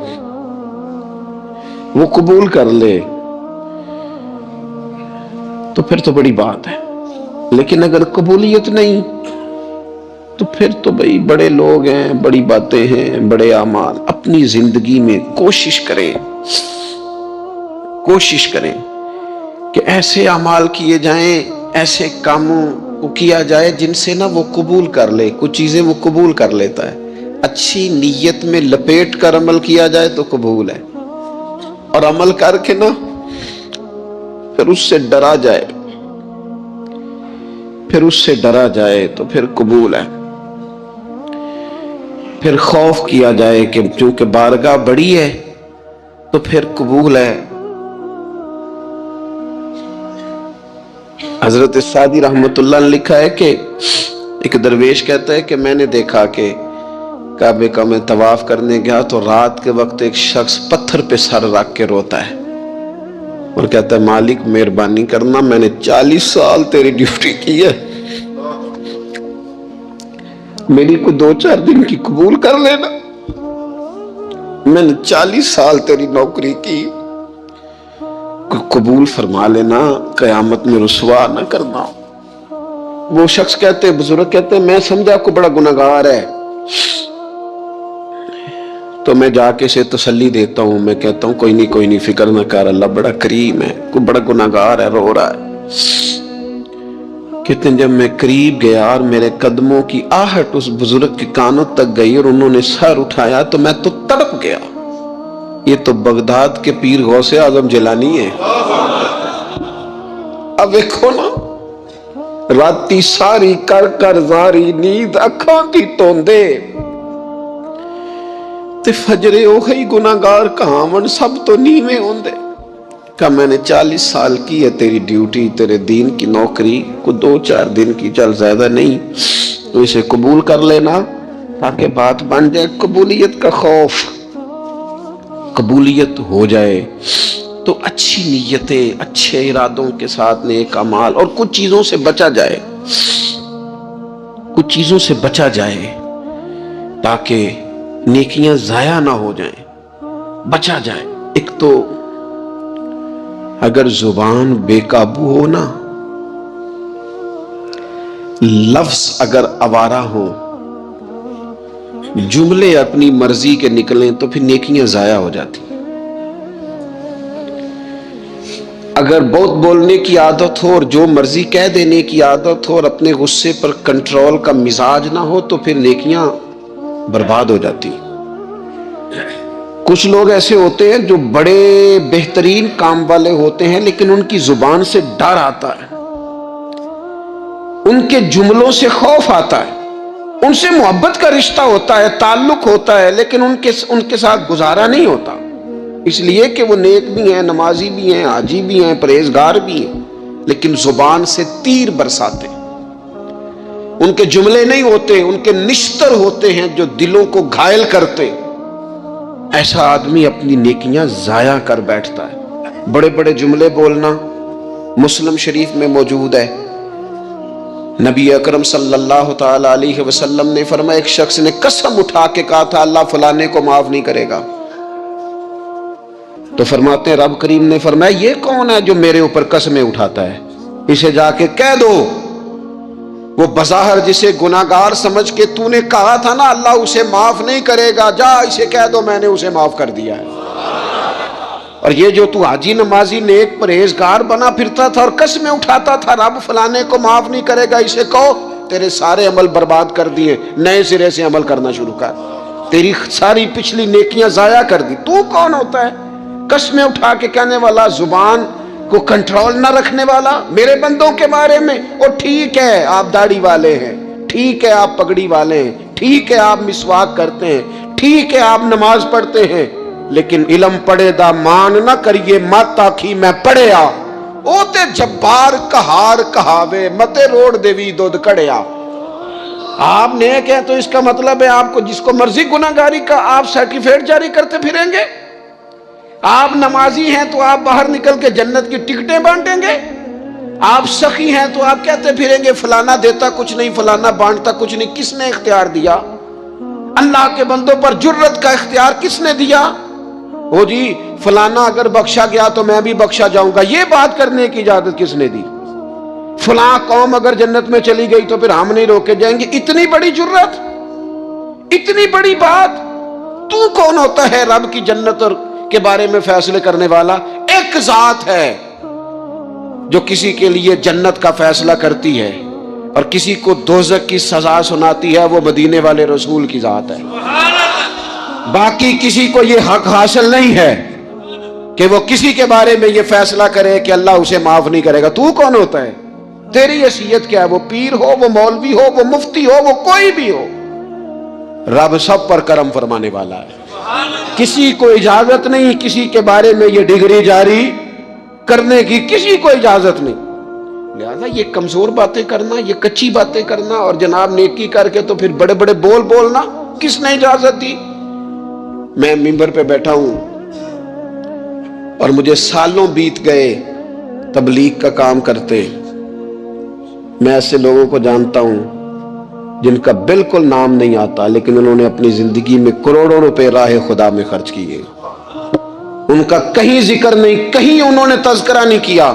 وہ قبول کر لے تو پھر تو بڑی بات ہے۔ لیکن اگر قبولیت نہیں تو پھر تو بھئی بڑے لوگ ہیں، بڑی باتیں ہیں، بڑے اعمال۔ اپنی زندگی میں کوشش کریں کہ ایسے اعمال کیے جائیں، ایسے کاموں کو کیا جائے جن سے نا وہ قبول کر لے، کچھ چیزیں وہ قبول کر لیتا ہے۔ اچھی نیت میں لپیٹ کر عمل کیا جائے تو قبول ہے، اور عمل کر کے نا پھر اس سے ڈرا جائے، تو پھر قبول ہے۔ پھر خوف کیا جائے کہ چونکہ بارگاہ بڑی ہے تو پھر قبول ہے۔ حضرت سعدی رحمت اللہ نے لکھا ہے کہ ایک درویش کہتا ہے کہ میں نے دیکھا کہ کعبے کا میں طواف کرنے گیا تو رات کے وقت ایک شخص پتھر پہ سر رکھ کے روتا ہے اور کہتا ہے مالک مہربانی کرنا، میں نے 40 سال تیری ڈیوٹی کی ہے، میری کو 2-4 دن کی قبول کر لینا، میں نے 40 سال تیری نوکری کی، قبول فرما لینا، قیامت میں رسوا نہ کرنا۔ وہ شخص کہتے ہیں، بزرگ کہتے ہیں، میں سمجھا کو بڑا گناہگار ہے، تو میں جا کے اسے تسلی دیتا ہوں، میں کہتا ہوں کوئی نہیں فکر نہ کر، اللہ بڑا کریم ہے، کوئی بڑا گناہگار ہے، رو رہا ہے۔ کہتے ہیں جب میں قریب گیا اور میرے قدموں کی آہٹ اس بزرگ کے کانوں تک گئی اور انہوں نے سر اٹھایا تو میں تو تڑپ گیا۔ یہ تو بغداد کے پیر غوث اعظم جیلانی ہے۔ اب دیکھو نا، راتی ساری کر کر زاری نیند اکھاں کی توندے تے فجرے اوہی گناہگار کہاں من سب تو نیویں ہوندے۔ کہا میں نے 40 سال کی ہے تیری ڈیوٹی، تیرے دین کی نوکری، کو 2-4 دن کی، چل زیادہ نہیں، تو اسے قبول کر لینا تاکہ بات بن جائے۔ قبولیت کا خوف، قبولیت ہو جائے تو اچھی نیتیں، اچھے ارادوں کے ساتھ نیک اعمال، اور کچھ چیزوں سے بچا جائے، کچھ چیزوں سے بچا جائے تاکہ نیکیاں ضائع نہ ہو جائیں، بچا جائے۔ ایک تو اگر زبان بے قابو ہو نا، لفظ اگر آوارہ ہو، جملے اپنی مرضی کے نکلیں تو پھر نیکیاں ضائع ہو جاتی۔ اگر بہت بولنے کی عادت ہو اور جو مرضی کہہ دینے کی عادت ہو اور اپنے غصے پر کنٹرول کا مزاج نہ ہو تو پھر نیکیاں برباد ہو جاتی۔ کچھ لوگ ایسے ہوتے ہیں جو بڑے بہترین کام والے ہوتے ہیں لیکن ان کی زبان سے ڈر آتا ہے، ان کے جملوں سے خوف آتا ہے، ان سے محبت کا رشتہ ہوتا ہے، تعلق ہوتا ہے، لیکن ان کے ساتھ گزارا نہیں ہوتا، اس لیے کہ وہ نیک بھی ہیں، نمازی بھی ہیں، حاجی بھی ہیں، پرہیزگار بھی ہیں، لیکن زبان سے تیر برساتے ہیں۔ ان کے جملے نہیں ہوتے، ان کے نشتر ہوتے ہیں جو دلوں کو گھائل کرتے۔ ایسا آدمی اپنی نیکیاں ضائع کر بیٹھتا ہے۔ بڑے بڑے جملے بولنا مسلم شریف میں موجود ہے۔ نبی اکرم صلی اللہ تعالی علیہ وسلم نے فرمایا، ایک شخص نے قسم اٹھا کے کہا تھا اللہ فلانے کو معاف نہیں کرے گا، تو فرماتے ہیں رب کریم نے فرمایا یہ کون ہے جو میرے اوپر قسمیں اٹھاتا ہے، اسے جا کے کہہ دو۔ وہ بظاہر جسے گناہگار سمجھ کے تو نے کہا تھا نا اللہ اسے معاف نہیں کرے گا، جا اسے کہہ دو میں نے اسے معاف کر دیا ہے۔ اور یہ جو تو حاجی نمازی نیک پرہیزگار بنا پھرتا تھا اور قسمیں اٹھاتا تھا رب فلانے کو معاف نہیں کرے گا، اسے کہو تیرے سارے عمل برباد کر دیے، نئے سرے سے عمل کرنا شروع کر، تیری ساری پچھلی نیکیاں ضائع کر دی۔ تو کون ہوتا ہے قسمیں اٹھا کے کہنے والا، زبان کو کنٹرول نہ رکھنے والا میرے بندوں کے بارے میں؟ اور ٹھیک ہے آپ داڑھی والے ہیں، ٹھیک ہے آپ پگڑی والے ہیں، ٹھیک ہے آپ مسواک کرتے ہیں، ٹھیک ہے آپ نماز پڑھتے ہیں، لیکن علم پڑھے دا مان نہ کریے مت آکھی میں پڑھیا، او تے جبار کہار کہاوے متے روڑ دیوی دودھ کڑیا۔ آپ نیک ہیں تو اس کا مطلب ہے آپ کو جس کو مرضی گناہگاری کا آپ سرٹیفکیٹ جاری کرتے پھریں گے؟ آپ نمازی ہیں تو آپ باہر نکل کے جنت کی ٹکٹیں بانٹیں گے؟ آپ سخی ہیں تو آپ کہتے پھریں گے فلانا دیتا کچھ نہیں، فلانا بانٹتا کچھ نہیں؟ کس نے اختیار دیا؟ اللہ کے بندوں پر جرت کا اختیار کس نے دیا؟ وہ جی فلانا اگر بخشا گیا تو میں بھی بخشا جاؤں گا، یہ بات کرنے کی اجازت کس نے دی؟ فلاں قوم اگر جنت میں چلی گئی تو پھر ہم نہیں روکے جائیں گے؟ اتنی بڑی جرت، اتنی بڑی بات! تو کون ہوتا ہے رب کی جنت اور کے بارے میں فیصلے کرنے والا؟ ایک ذات ہے جو کسی کے لیے جنت کا فیصلہ کرتی ہے اور کسی کو دوزخ کی سزا سناتی ہے، وہ مدینے والے رسول کی ذات ہے۔ باقی کسی کو یہ حق حاصل نہیں ہے کہ وہ کسی کے بارے میں یہ فیصلہ کرے کہ اللہ اسے معاف نہیں کرے گا۔ تو کون ہوتا ہے؟ تیری حیثیت کیا ہے؟ وہ پیر ہو، وہ مولوی ہو، وہ مفتی ہو، وہ کوئی بھی ہو، رب سب پر کرم فرمانے والا ہے۔ کسی کو اجازت نہیں کسی کے بارے میں یہ ڈگری جاری کرنے کی، کسی کو اجازت نہیں۔ لہذا یہ کمزور باتیں کرنا، یہ کچی باتیں کرنا اور جناب نیکی کر کے تو پھر بڑے بڑے بول بولنا کس نے اجازت دی؟ میں ممبر پہ بیٹھا ہوں اور مجھے سالوں بیت گئے تبلیغ کا کام کرتے، میں ایسے لوگوں کو جانتا ہوں جن کا بالکل نام نہیں آتا لیکن انہوں نے اپنی زندگی میں کروڑوں روپے راہ خدا میں خرچ کیے، ان کا کہیں ذکر نہیں، کہیں انہوں نے تذکرہ نہیں کیا،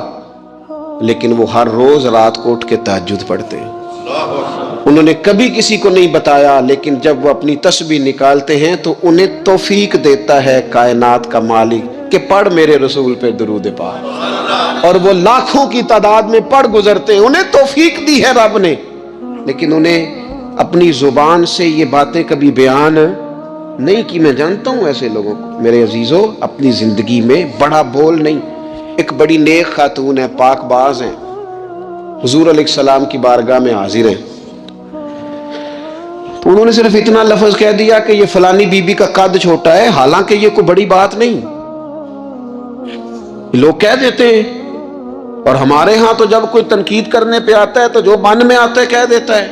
لیکن وہ ہر روز رات کو اٹھ کے تہجد پڑھتے ہیں۔ انہوں نے کبھی کسی کو نہیں بتایا، لیکن جب وہ اپنی تسبیح نکالتے ہیں تو انہیں توفیق دیتا ہے کائنات کا مالک کہ پڑھ میرے رسول پہ درود پاک، اور وہ لاکھوں کی تعداد میں پڑھ گزرتے ہیں، انہیں توفیق دی ہے رب نے، لیکن انہیں اپنی زبان سے یہ باتیں کبھی بیان نہیں کی۔ میں جانتا ہوں ایسے لوگوں کو میرے عزیزوں، اپنی زندگی میں بڑا بول نہیں۔ ایک بڑی نیک خاتون ہے، پاک باز ہیں، حضور علیہ السلام کی بارگاہ میں حاضر ہیں، تو انہوں نے صرف اتنا لفظ کہہ دیا کہ یہ فلانی بی بی کا قد چھوٹا ہے، حالانکہ یہ کوئی بڑی بات نہیں، لوگ کہہ دیتے ہیں۔ اور ہمارے ہاں تو جب کوئی تنقید کرنے پہ آتا ہے تو جو من میں آتا ہے کہہ دیتا ہے،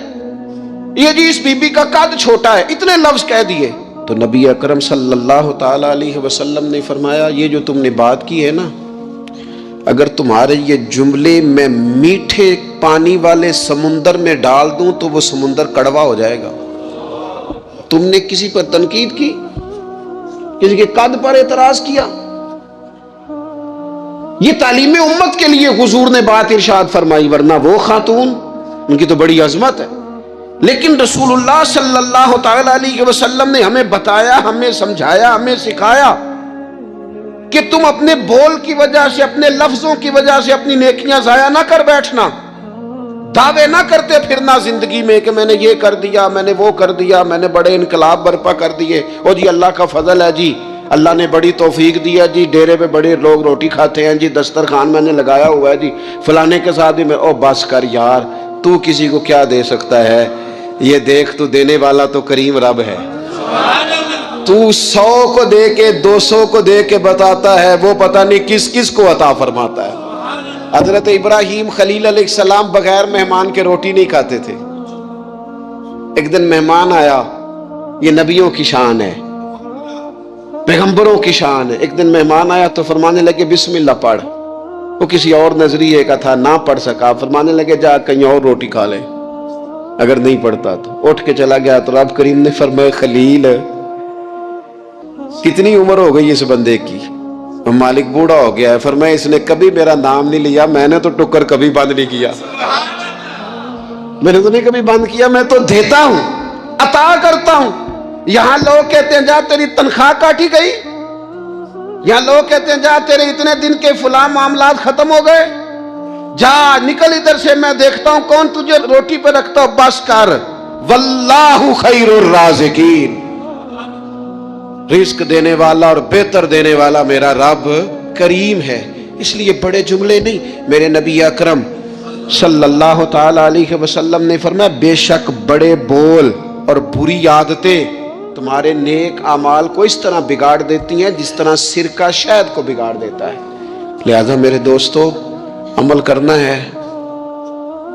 یہ جی اس بی بی کا قد چھوٹا ہے، اتنے لفظ کہہ دیے۔ تو نبی اکرم صلی اللہ تعالی علیہ وسلم نے فرمایا، یہ جو تم نے بات کی ہے نا، اگر تمہارے یہ جملے میں میٹھے پانی والے سمندر میں ڈال دوں تو وہ سمندر کڑوا ہو جائے گا۔ تم نے کسی پر تنقید کی، کسی کے قد پر اعتراض کیا، یہ تعلیم امت کے لیے حضور نے بات ارشاد فرمائی، ورنہ وہ خاتون ان کی تو بڑی عظمت ہے، لیکن رسول اللہ صلی اللہ تعالی علیہ وسلم نے ہمیں بتایا، ہمیں سمجھایا، ہمیں سکھایا کہ تم اپنے بول کی وجہ سے، اپنے لفظوں کی وجہ سے اپنی نیکیاں ضائع نہ کر بیٹھنا، دعوے نہ کرتے پھرنا زندگی میں کہ میں نے یہ کر دیا، میں نے وہ کر دیا، میں نے بڑے انقلاب برپا کر دیے، او جی اللہ کا فضل ہے جی، اللہ نے بڑی توفیق دیا جی، ڈیرے پہ بڑے لوگ روٹی کھاتے ہیں جی، دسترخوان میں نے لگایا ہوا ہے جی، فلانے کے ساتھ بھی میں، او بس کر یار، تو کسی کو کیا دے سکتا ہے، یہ دیکھ تو دینے والا تو کریم رب ہے، تو 100 کو دے کے 200 کو دے کے بتاتا ہے، وہ پتہ نہیں کس کس کو عطا فرماتا ہے۔ حضرت ابراہیم خلیل علیہ السلام بغیر مہمان کے روٹی نہیں کھاتے تھے۔ ایک دن مہمان آیا، یہ نبیوں کی شان ہے، پیغمبروں کی شان ہے۔ ایک دن مہمان آیا تو فرمانے لگے بسم اللہ پڑھ، وہ کسی اور نظریے کا تھا، نہ پڑھ سکا، فرمانے لگے جا کہیں اور روٹی کھا لے، اگر نہیں پڑھتا تو اٹھ کے چلا گیا۔ تو رب کریم نے فرمایا خلیل کتنی عمر ہو گئی اس بندے کی، مالک بوڑھا ہو گیا ہے، فرمایا اس نے کبھی میرا نام نہیں لیا، میں نے تو ٹکر کبھی بند نہیں کیا، میں نے تو نہیں کبھی بند کیا، میں تو دیتا ہوں، عطا کرتا ہوں۔ یہاں لوگ کہتے ہیں جا تیری تنخواہ کاٹی گئی، یہاں لوگ کہتے ہیں جا تیرے اتنے دن کے فلاں معاملات ختم ہو گئے، جا نکل ادھر سے، میں دیکھتا ہوں کون تجھے روٹی پہ رکھتا ہو، بس کر، واللہ خیر الرازقین، رزق دینے والا اور بہتر دینے والا میرا رب کریم ہے۔ اس لیے بڑے جملے نہیں، میرے نبی اکرم صلی اللہ تعالی علیہ وسلم نے فرمایا بے شک بڑے بول اور بری عادتیں تمہارے نیک اعمال کو اس طرح بگاڑ دیتی ہیں جس طرح سرکہ شہد کو بگاڑ دیتا ہے۔ لہذا میرے دوستو، عمل کرنا ہے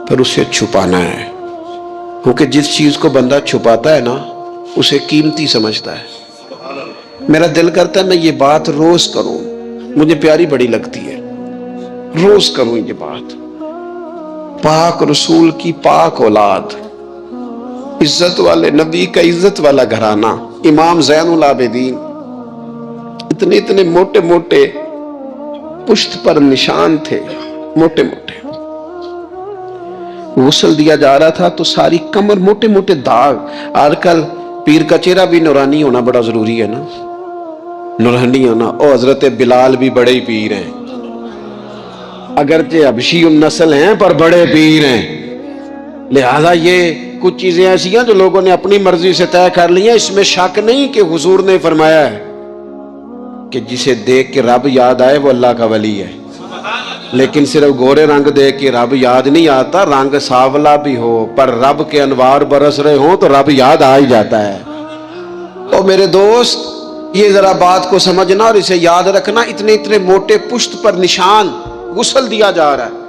پھر اسے چھپانا ہے، کیونکہ جس چیز کو بندہ چھپاتا ہے نا اسے قیمتی سمجھتا ہے۔ میرا دل کرتا ہے میں یہ بات روز کروں، مجھے پیاری بڑی لگتی ہے، روز کروں یہ بات۔ پاک رسول کی پاک اولاد، عزت والے نبی کا عزت والا گھرانہ، امام زین العابدین، اتنے اتنے موٹے موٹے پشت پر نشان تھے، موٹے موٹے، غسل دیا جا رہا تھا تو ساری کمر موٹے موٹے داغ۔ آج کل پیر کا چہرہ بھی نورانی ہونا بڑا ضروری ہے نا، نورانی ہونا۔ او حضرت بلال بھی بڑے ہی پیر ہیں، اگرچہ حبشی النسل ہیں پر بڑے پیر ہیں۔ لہذا یہ کچھ چیزیں ایسی ہیں جو لوگوں نے اپنی مرضی سے طے کر لی ہیں، اس میں شک نہیں کہ حضور نے فرمایا ہے کہ جسے دیکھ کے رب یاد آئے وہ اللہ کا ولی ہے، لیکن صرف گورے رنگ دیکھ کے رب یاد نہیں آتا، رنگ سانولا بھی ہو پر رب کے انوار برس رہے ہوں تو رب یاد آ ہی جاتا ہے۔ اور میرے دوست یہ ذرا بات کو سمجھنا اور اسے یاد رکھنا، اتنے اتنے موٹے پشت پر نشان، غسل دیا جا رہا ہے۔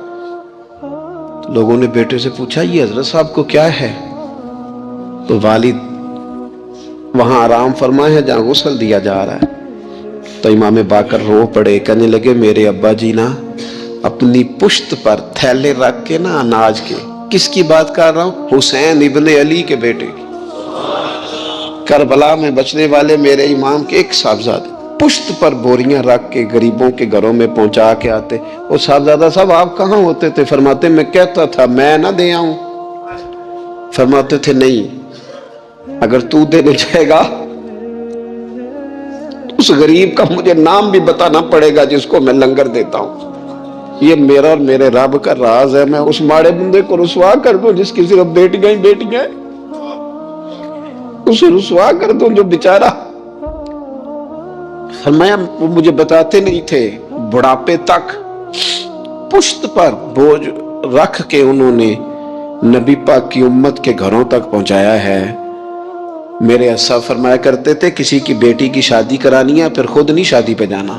لوگوں نے بیٹے سے پوچھا یہ حضرت صاحب کو کیا ہے؟ تو والد وہاں آرام فرمائے ہیں جہاں غسل دیا جا رہا ہے۔ تو امام باقر رو پڑے، کہنے لگے میرے ابا جی نا اپنی پشت پر تھیلے رکھ کے نا اناج کے، کس کی بات کر رہا ہوں؟ حسین ابن علی کے بیٹے کی، کربلا میں بچنے والے میرے امام کے ایک صاحبزادے، پشت پر بوریاں رکھ کے غریبوں کے گھروں میں پہنچا کے آتے۔ اور صاحبزادہ صاحب آپ کہاں ہوتے تھے؟ فرماتے میں کہتا تھا میں نہ دے آؤں، فرماتے تھے نہیں، اگر تو دینے جائے گا تو اس غریب کا مجھے نام بھی بتانا پڑے گا جس کو میں لنگر دیتا ہوں۔ یہ میرا اور میرے رب کا راز ہے، میں اس ماڑے بندے کو رسوا کر دوں جس کی صرف بیٹیاں ہی بیٹیاں ہیں، اسے رسوا کر دوں جو بیچارہ۔ فرمایا وہ مجھے بتاتے نہیں تھے، بڑھاپے تک پشت پر بوجھ رکھ کے انہوں نے نبی پاک کی امت کے گھروں تک پہنچایا ہے۔ میرے اسا فرمایا کرتے تھے کسی کی بیٹی کی شادی کرانی ہے پھر خود نہیں شادی پہ جانا۔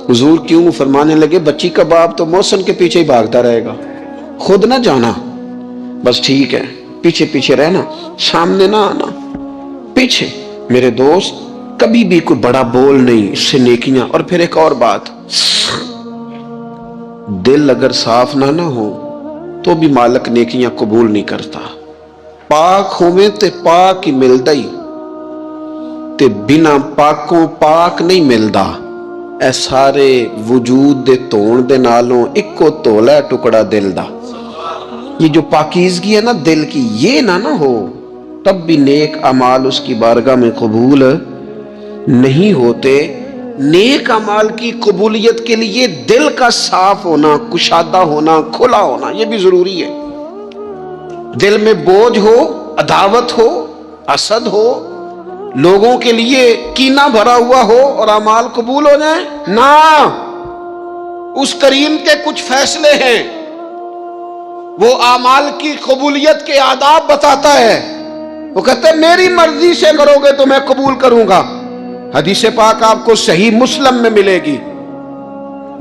حضور کیوں؟ فرمانے لگے بچی کا باپ تو محسن کے پیچھے ہی بھاگتا رہے گا، خود نہ جانا، بس ٹھیک ہے پیچھے پیچھے رہنا، سامنے نہ آنا، پیچھے۔ میرے دوست کبھی بھی کوئی بڑا بول نہیں، اس سے نیکیاں۔ اور پھر ایک اور بات، دل اگر صاف نہ ہو تو بھی مالک نیکیاں قبول نہیں کرتا۔ پاک ہوئے تے پاک ہی ملدا ہی تے بنا پاکوں پاک نہیں ملدا۔ اے سارے وجود دے تون دے نالوں اکو تولا ٹکڑا دل دا۔ یہ جو پاکیزگی ہے نا دل کی، یہ نہ ہو تب بھی نیک اعمال اس کی بارگاہ میں قبول نہیں ہوتے۔ نیک اعمال کی قبولیت کے لیے دل کا صاف ہونا، کشادہ ہونا، کھلا ہونا یہ بھی ضروری ہے۔ دل میں بوجھ ہو، عداوت ہو، حسد ہو، لوگوں کے لیے کینہ بھرا ہوا ہو اور اعمال قبول ہو جائیں نہ۔ اس کریم کے کچھ فیصلے ہیں، وہ اعمال کی قبولیت کے آداب بتاتا ہے۔ وہ کہتے ہیں میری مرضی سے کرو گے تو میں قبول کروں گا۔ حدیث پاک آپ کو صحیح مسلم میں ملے گی۔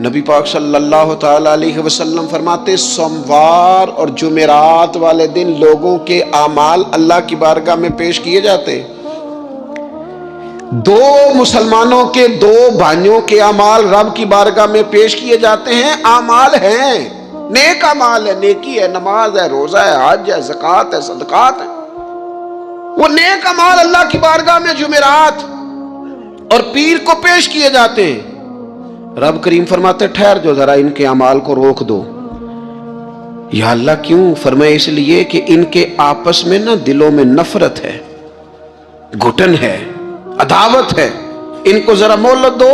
نبی پاک صلی اللہ تعالی علیہ وسلم فرماتے سوموار اور جمعرات والے دن لوگوں کے اعمال اللہ کی بارگاہ میں پیش کیے جاتے۔ دو مسلمانوں کے، دو بھائیوں کے اعمال رب کی بارگاہ میں پیش کیے جاتے ہیں۔ اعمال ہیں، نیک اعمال ہے، نیکی ہے، نماز ہے، روزہ ہے، حج ہے، زکوٰۃ ہے، صدقات ہے۔ وہ نیک اعمال اللہ کی بارگاہ میں جمعرات اور پیر کو پیش کیے جاتے ہیں۔ رب کریم فرماتے ٹھہر جو ذرا ان کے اعمال کو روک دو۔ یا اللہ کیوں؟ فرمائے اس لیے کہ ان کے آپس میں نا دلوں میں نفرت ہے، گھٹن ہے، عداوت ہے، ان کو ذرا مہلت دو،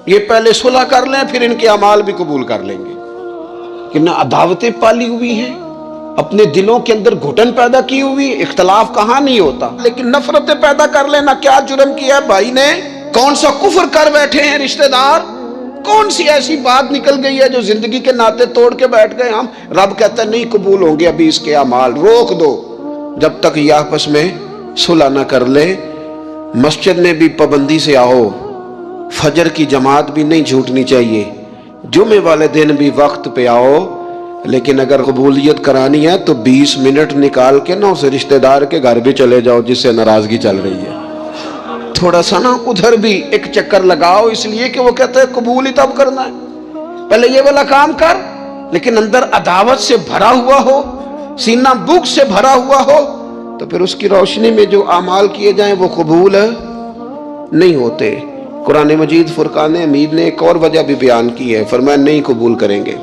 یہ پہلے صلح کر لیں پھر ان کے اعمال بھی قبول کر لیں گے۔ کہ نہ عداوتیں پالی ہوئی ہیں، اپنے دلوں کے اندر گھٹن پیدا کی ہوئی، اختلاف کہاں نہیں ہوتا، لیکن نفرتیں پیدا کر لینا۔ کیا جرم کیا ہے بھائی نے؟ کون سا کفر کر بیٹھے ہیں رشتہ دار؟ کون سی ایسی بات نکل گئی ہے جو زندگی کے ناطے توڑ کے بیٹھ گئے ہم؟ رب کہتا ہے نہیں قبول ہوں گے ابھی اس کے اعمال، روک دو جب تک یہ آپس میں صلح نہ کر لے۔ مسجد میں بھی پابندی سے آؤ، فجر کی جماعت بھی نہیں چھوٹنی چاہیے، جمعے والے دن بھی وقت پہ آؤ، لیکن اگر قبولیت کرانی ہے تو 20 منٹ نکال کے نا اسے رشتہ دار کے گھر بھی چلے جاؤ جس سے ناراضگی چل رہی ہے، تھوڑا سا نا ادھر بھی ایک چکر لگاؤ، اس لیے کہ وہ کہتا ہے قبول ہی تب کرنا ہے، پہلے یہ والا کام کر، لیکن اندر عداوت سے بھرا ہوا ہو، سینہ بھوک سے بھرا ہوا ہو تو پھر اس کی روشنی میں جو اعمال کیے جائیں وہ قبول نہیں ہوتے۔ قرآن مجید فرقان حمید نے ایک اور وجہ بھی بیان کی ہے، فرمایا نہیں قبول کریں گے۔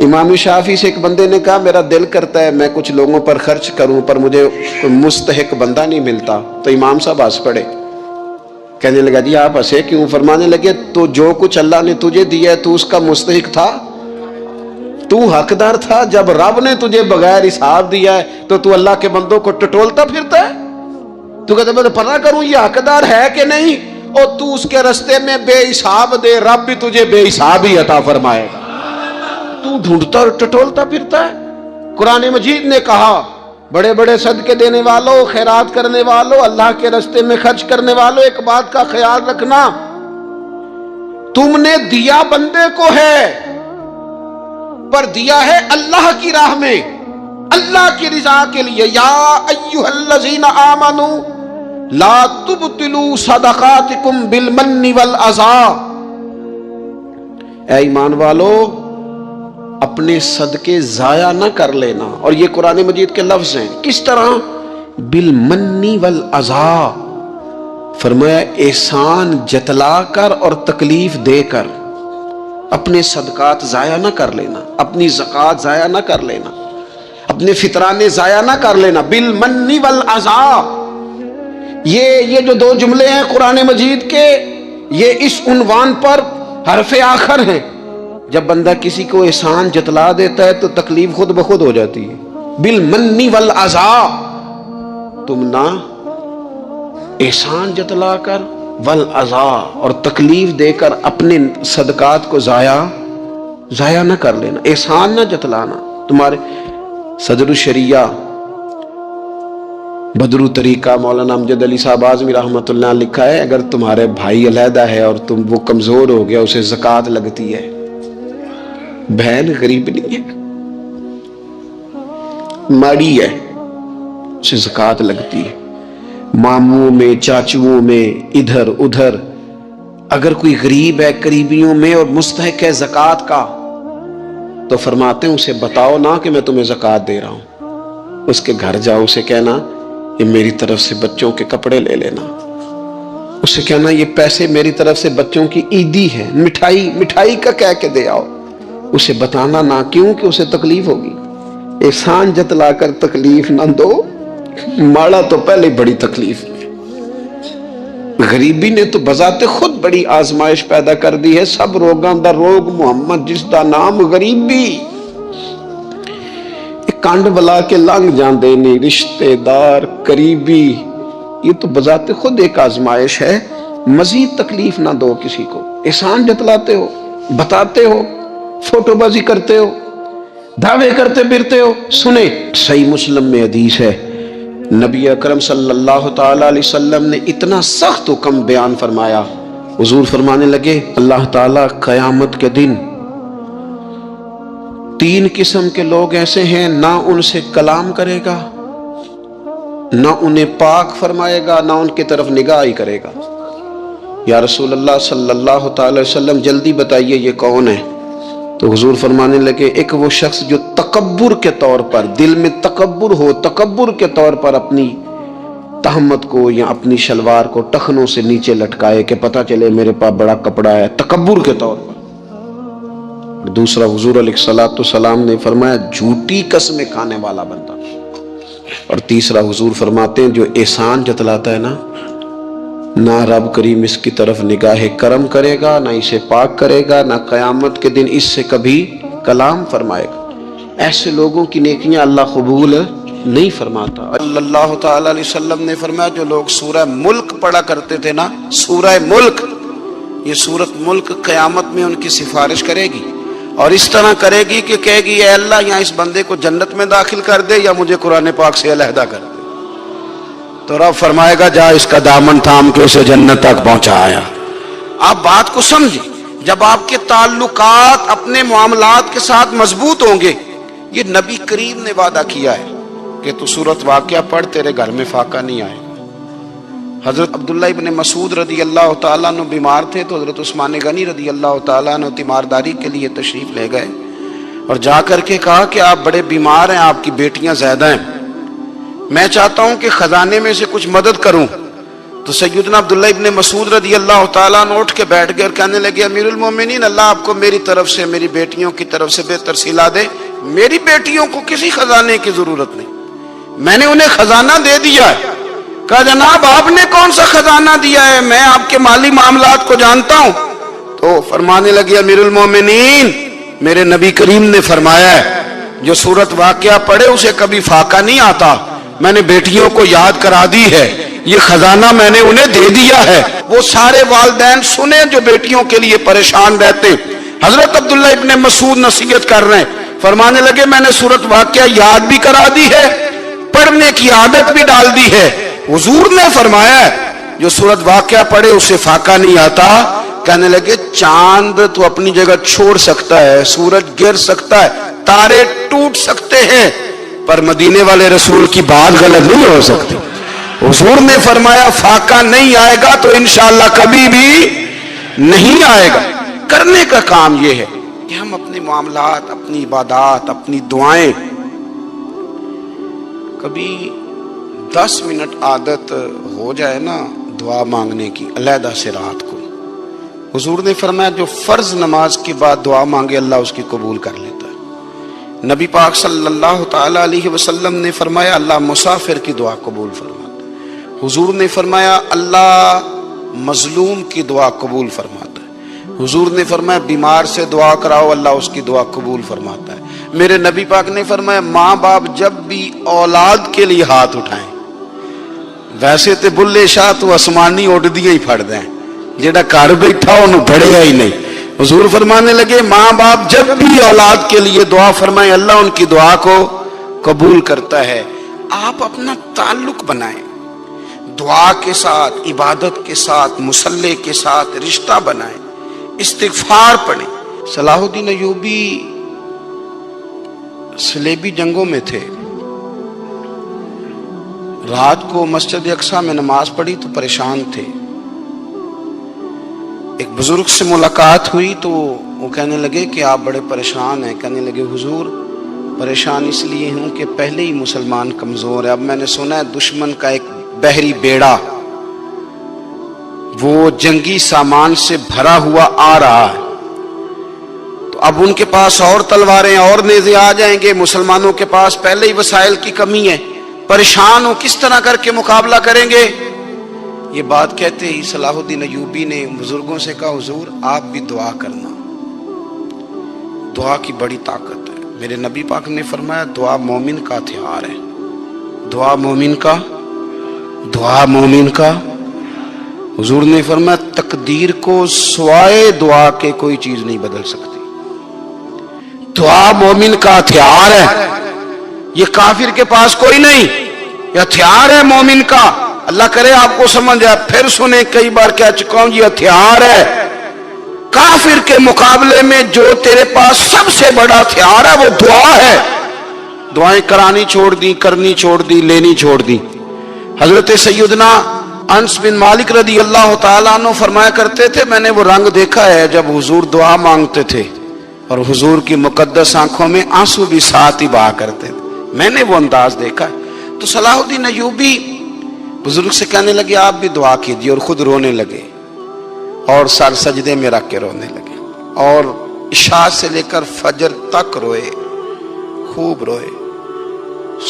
امام شافعی سے ایک بندے نے کہا میرا دل کرتا ہے میں کچھ لوگوں پر خرچ کروں پر مجھے کوئی مستحق بندہ نہیں ملتا، تو امام صاحب ہنس پڑے، کہنے لگا جی آپ ہنسے کیوں؟ فرمانے لگے تو جو کچھ اللہ نے تجھے دیا ہے تو اس کا مستحق تھا، تو حقدار تھا، جب رب نے تجھے بغیر حساب دیا ہے تو اللہ کے بندوں کو ٹٹولتا پھرتا ہے، تو کہتا میں پتہ کروں یہ حقدار ہے کہ نہیں، اور تو اس کے رستے میں بے حساب دے، رب بھی تجھے بے حساب ہی عطا فرمائے گا، تو ڈھونڈتا اور ٹٹولتا پھرتا ہے۔ قرآن مجید نے کہا بڑے بڑے صدقے دینے والوں، خیرات کرنے والوں، اللہ کے رستے میں خرچ کرنے والوں، ایک بات کا خیال رکھنا، تم نے دیا بندے کو ہے پر دیا ہے اللہ کی راہ میں، اللہ کی رضا کے لیے۔ یا ایھا الذین آمنوا لا تبطلوا صدقاتکم بالمن والعذا، اے ایمان والو اپنے صدقے ضائع نہ کر لینا، اور یہ قرآن مجید کے لفظ ہیں، کس طرح؟ بالمن والعذا، فرمایا احسان جتلا کر اور تکلیف دے کر، اپنے صدقات ضائع نہ کر لینا، اپنی زکوٰۃ ضائع نہ کر لینا، اپنے فطرانے ضائع نہ کر لینا. بالمن والعذا، یہ جو دو جملے ہیں قرآن مجید کے، یہ اس عنوان پر حرف آخر ہیں. جب بندہ کسی کو احسان جتلا دیتا ہے تو تکلیف خود بخود ہو جاتی ہے. بالمن والعذا، تم نہ احسان جتلا کر، والعذا، اور تکلیف دے کر اپنے صدقات کو ضائع نہ کر لینا، احسان نہ جتلانا. تمہارے صدر الشریعہ بدر طریقہ مولانا امجد علی صاحب اعظمی رحمۃ اللہ لکھا ہے، اگر تمہارے بھائی علیحدہ ہے اور وہ کمزور ہو گیا، اسے زکوٰۃ لگتی ہے. بہن غریب نہیں ہے، ماڑی ہے، اسے زکوٰۃ لگتی ہے. ماموں میں، چاچوؤں میں، ادھر ادھر اگر کوئی غریب ہے قریبیوں میں اور مستحق ہے زکوٰۃ کا، تو فرماتے ہیں اسے بتاؤ نہ کہ میں تمہیں زکوٰۃ دے رہا ہوں. اس کے گھر جاؤ، اسے کہنا یہ میری طرف سے بچوں کے کپڑے لے لینا. اسے کہنا یہ پیسے میری طرف سے بچوں کی عیدی ہے، مٹھائی کا کہہ کے دے آؤ. اسے بتانا نہ، کیوں کہ اسے تکلیف ہوگی. احسان جتلا کر تکلیف نہ دو، ماڑا تو پہلے بڑی تکلیف ہے. غریبی نے تو بذات خود بڑی آزمائش پیدا کر دی ہے. سب روگاں دا روگ محمد جس دا نام غریبی. کنڈ بلا کے لنگ جاندے نہیں رشتے دار قریبی، یہ تو بذات خود ایک آزمائش ہے. مزید تکلیف نہ دو کسی کو. احسان جتلاتے ہو، بتاتے ہو، فوٹو بازی کرتے ہو، دعوے کرتے پھرتے ہو. سنیں، صحیح مسلم میں حدیث ہے، نبی اکرم صلی اللہ تعالی علیہ وسلم نے اتنا سخت حکم بیان فرمایا. حضور فرمانے لگے اللہ تعالیٰ قیامت کے دن 3 قسم کے لوگ ایسے ہیں، نہ ان سے کلام کرے گا، نہ انہیں پاک فرمائے گا، نہ ان کی طرف نگاہ ہی کرے گا. یا رسول اللہ صلی اللہ تعالی وسلم جلدی بتائیے یہ کون ہے؟ تو حضور فرمانے لگے ایک وہ شخص جو تکبر کے طور پر، دل میں تکبر ہو، تکبر کے طور پر اپنی تہمت کو یا اپنی شلوار کو ٹخنوں سے نیچے لٹکائے کہ پتہ چلے میرے پاس بڑا کپڑا ہے، تکبر کے طور پر. دوسرا حضور علیہ الصلوۃ والسلام نے فرمایا جھوٹی قسمیں کھانے والا بندہ. اور تیسرا حضور فرماتے ہیں جو احسان جتلاتا ہے نا، نہ رب کریم اس کی طرف نگاہ کرم کرے گا، نہ اسے پاک کرے گا، نہ قیامت کے دن اس سے کبھی کلام فرمائے گا. ایسے لوگوں کی نیکیاں اللہ قبول نہیں فرماتا. اللہ تعالی علیہ وسلم نے فرمایا جو لوگ سورہ ملک پڑھا کرتے تھے نا، سورہ ملک، یہ سورت ملک قیامت میں ان کی سفارش کرے گی، اور اس طرح کرے گی کہ کہے گی اے اللہ یا اس بندے کو جنت میں داخل کر دے یا مجھے قرآن پاک سے علیحدہ کر دے. تو رب فرمائے گا جا اس کا دامن تھام کے اسے جنت تک پہنچایا. آپ بات کو سمجھیں، جب آپ کے تعلقات اپنے معاملات کے ساتھ مضبوط ہوں گے. یہ نبی کریم نے وعدہ کیا ہے کہ تو سورت واقعہ پڑھ تیرے گھر میں فاقہ نہیں آئے. حضرت عبداللہ ابن مسعود رضی اللہ تعالیٰ عنہ بیمار تھے تو حضرت عثمان غنی رضی اللہ تعالیٰ عنہ تیمارداری کے لیے تشریف لے گئے اور جا کر کے کہا کہ آپ بڑے بیمار ہیں، آپ کی بیٹیاں زیادہ ہیں، میں چاہتا ہوں کہ خزانے میں سے کچھ مدد کروں. تو سیدنا عبداللہ ابن مسعود رضی اللہ تعالیٰ عنہ اٹھ کے بیٹھ گئے اور کہنے لگے امیر المومنین، اللہ آپ کو میری طرف سے، میری بیٹیوں کی طرف سے بہتر صلہ دے. میری بیٹیوں کو کسی خزانے کی ضرورت نہیں، میں نے انہیں خزانہ دے دیا ہے. کہا جناب آپ نے کون سا خزانہ دیا ہے، میں آپ کے مالی معاملات کو جانتا ہوں. تو فرمانے لگے امیر المومنین، میرے نبی کریم نے فرمایا ہے جو سورت واقعہ پڑھے اسے کبھی فاقہ نہیں آتا. میں نے بیٹیوں کو یاد کرا دی ہے، یہ خزانہ میں نے انہیں دے دیا ہے. وہ سارے والدین سنیں جو بیٹیوں کے لیے پریشان رہتے. حضرت عبداللہ ابن مسعود نصیحت کر رہے ہیں، فرمانے لگے میں نے سورت واقعہ یاد بھی کرا دی ہے، پڑھنے کی عادت بھی ڈال دی ہے. حضور نے فرمایا ہے جو سورت واقعہ پڑھے اسے فاقہ نہیں آتا. کہنے لگے چاند تو اپنی جگہ چھوڑ سکتا ہے، سورج گر سکتا ہے، تارے ٹوٹ سکتے ہیں، پر مدینے والے رسول کی بات غلط نہیں ہو سکتی. حضور نے فرمایا فاقہ نہیں آئے گا تو انشاءاللہ کبھی بھی نہیں آئے گا. کرنے کا کام یہ ہے کہ ہم اپنے معاملات، اپنی عبادات، اپنی دعائیں کبھی 10 منٹ عادت ہو جائے نا دعا مانگنے کی علیحدہ سے رات کو. حضور نے فرمایا جو فرض نماز کے بعد دعا مانگے اللہ اس کی قبول کر لیتا ہے. نبی پاک صلی اللہ تعالی علیہ وسلم نے فرمایا اللہ مسافر کی دعا قبول فرماتا ہے۔ حضور نے فرمایا اللہ مظلوم کی دعا قبول فرماتا ہے۔ حضور نے فرمایا بیمار سے دعا کراؤ اللہ اس کی دعا قبول فرماتا ہے۔ میرے نبی پاک نے فرمایا ماں باپ جب بھی اولاد کے لیے ہاتھ اٹھائیں، ویسے تے بلے شاہ تو آسمانی اڈ دیا ہی پھڑ دیں، جیڑا گھر بیٹھا انہوں بڑھیا ہی نہیں۔ حضور فرمانے لگے ماں باپ جب بھی اولاد کے لیے دعا فرمائیں اللہ ان کی دعا کو قبول کرتا ہے۔ آپ اپنا تعلق بنائیں، دعا کے ساتھ، عبادت کے ساتھ، مصلی کے ساتھ رشتہ بنائیں، استغفار پڑھیں۔ صلاح الدین ایوبی صلیبی جنگوں میں تھے، رات کو مسجد اقصی میں نماز پڑھی تو پریشان تھے۔ ایک بزرگ سے ملاقات ہوئی تو وہ کہنے لگے کہ آپ بڑے پریشان ہیں۔ کہنے لگے حضور پریشان اس لیے ہوں کہ پہلے ہی مسلمان کمزور ہے، اب میں نے سنا ہے دشمن کا ایک بحری بیڑا وہ جنگی سامان سے بھرا ہوا آ رہا ہے، تو اب ان کے پاس اور تلواریں اور نیزے آ جائیں گے، مسلمانوں کے پاس پہلے ہی وسائل کی کمی ہے، پریشان ہو کس طرح کر کے مقابلہ کریں گے۔ یہ بات کہتے ہی صلاح الدین ایوبی نے بزرگوں سے کہا حضور آپ بھی دعا کرنا، دعا کی بڑی طاقت ہے۔ میرے نبی پاک نے فرمایا دعا مومن کا ہتھیار ہے، دعا مومن کا، دعا مومن کا۔ حضور نے فرمایا تقدیر کو سوائے دعا کے کوئی چیز نہیں بدل سکتی، دعا مومن کا ہتھیار ہے، یہ کافر کے پاس کوئی نہیں، یہ ہتھیار ہے مومن کا۔ اللہ کرے آپ کو سمجھ آئے، پھر سنیں کئی بار کہہ چکا ہوں یہ ہتھیار ہے کافر کے مقابلے میں، جو تیرے پاس سب سے بڑا ہتھیار ہے وہ دعا ہے۔ دعائیں کرانی چھوڑ دی، کرنی چھوڑ دی، لینی چھوڑ دی۔ حضرت سیدنا انس بن مالک رضی اللہ تعالیٰ عنہ فرمایا کرتے تھے میں نے وہ رنگ دیکھا ہے جب حضور دعا مانگتے تھے اور حضور کی مقدس آنکھوں میں آنسو بھی ساتھ ہی بہا کرتے تھے، میں نے وہ انداز دیکھا ہے۔ تو صلاح الدین ایوبی بزرگ سے کہنے لگے آپ بھی دعا کیجیے، اور خود رونے لگے اور سر سجدے میں رکھ کے رونے لگے، اور عشاء سے لے کر فجر تک روئے، خوب روئے۔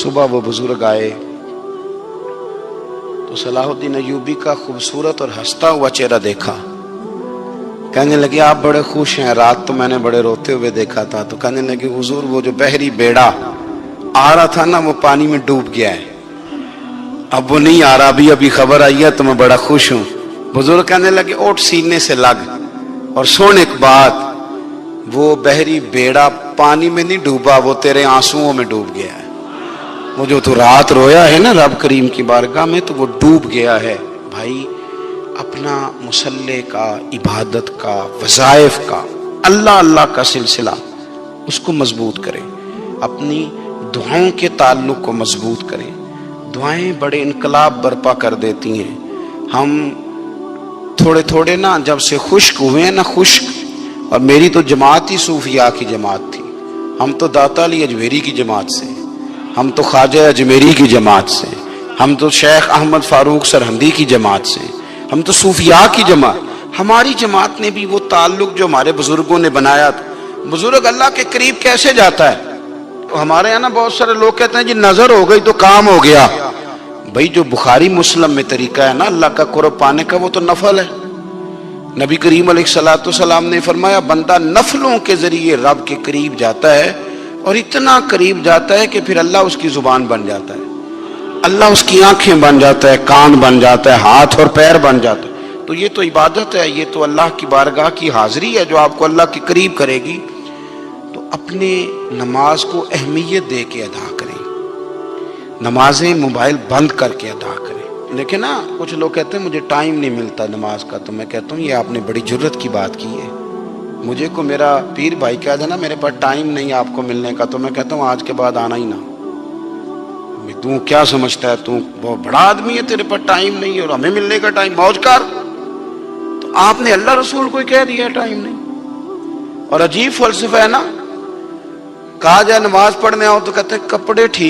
صبح وہ بزرگ آئے تو صلاح الدین ایوبی کا خوبصورت اور ہنستا ہوا چہرہ دیکھا، کہنے لگے آپ بڑے خوش ہیں، رات تو میں نے بڑے روتے ہوئے دیکھا تھا۔ تو کہنے لگے حضور وہ جو بحری بیڑا آ رہا تھا نا وہ پانی میں ڈوب گیا ہے، اب وہ نہیں آ رہا، ابھی خبر آئی ہے تو میں بڑا خوش ہوں۔ بزرگ کہنے لگے اوٹ سینے سے لگ اور سن ایک بات، وہ بحری بیڑا پانی میں نہیں ڈوبا، وہ تیرے آنسوؤں میں ڈوب گیا ہے۔ وہ جو تو رات رویا ہے نا رب کریم کی بارگاہ میں تو وہ ڈوب گیا ہے۔ بھائی اپنا مصلی کا، عبادت کا، وظائف کا، اللہ اللہ کا سلسلہ اس کو مضبوط کریں، اپنی دعاؤں کے تعلق کو مضبوط کریں۔ دعائیں بڑے انقلاب برپا کر دیتی ہیں۔ ہم تھوڑے تھوڑے نا جب سے خشک ہوئے ہیں نا، خشک، اور میری تو جماعت ہی صوفیاء کی جماعت تھی، ہم تو داتا علی اجمیری کی جماعت سے، ہم تو خواجہ اجمیری کی جماعت سے، ہم تو شیخ احمد فاروق سرہندی کی جماعت سے، ہم تو صوفیاء کی جماعت۔ ہماری جماعت نے بھی وہ تعلق جو ہمارے بزرگوں نے بنایا تھا۔ بزرگ اللہ کے قریب کیسے جاتا ہے؟ ہمارے یہاں نا بہت سارے لوگ کہتے ہیں جی نظر ہو گئی تو کام ہو گیا۔ بھائی جو بخاری مسلم میں طریقہ ہے نا اللہ کا قرب پانے کا وہ تو نفل ہے۔ نبی کریم علیہ الصلوۃ والسلام نے فرمایا بندہ نفلوں کے ذریعے رب کے قریب جاتا ہے، اور اتنا قریب جاتا ہے کہ پھر اللہ اس کی زبان بن جاتا ہے، اللہ اس کی آنکھیں بن جاتا ہے، کان بن جاتا ہے، ہاتھ اور پیر بن جاتا ہے۔ تو یہ تو عبادت ہے، یہ تو اللہ کی بارگاہ کی حاضری ہے جو آپ کو اللہ کے قریب کرے گی۔ تو اپنے نماز کو اہمیت دے کے ادا کریں، نمازیں موبائل بند کر کے ادا کریں۔ لیکن نا کچھ لوگ کہتے ہیں مجھے ٹائم نہیں ملتا نماز کا، تو میں کہتا ہوں یہ آپ نے بڑی جرت کی بات کی ہے۔ مجھے کو میرا پیر بھائی کہہ دینا میرے پاس ٹائم نہیں آپ کو ملنے کا، تو میں کہتا ہوں آج کے بعد آنا ہی نہ۔ تو کیا سمجھتا ہے تو بہت بڑا آدمی ہے، تیرے پاس ٹائم نہیں ہے اور ہمیں ملنے کا ٹائم، موج کر۔ تو آپ نے اللہ رسول کو کہہ دیا ٹائم نہیں۔ اور عجیب فلسفہ ہے نا، کہا جائے نماز پڑھنے آؤ تو کہتے ہیں کپڑے ٹھیک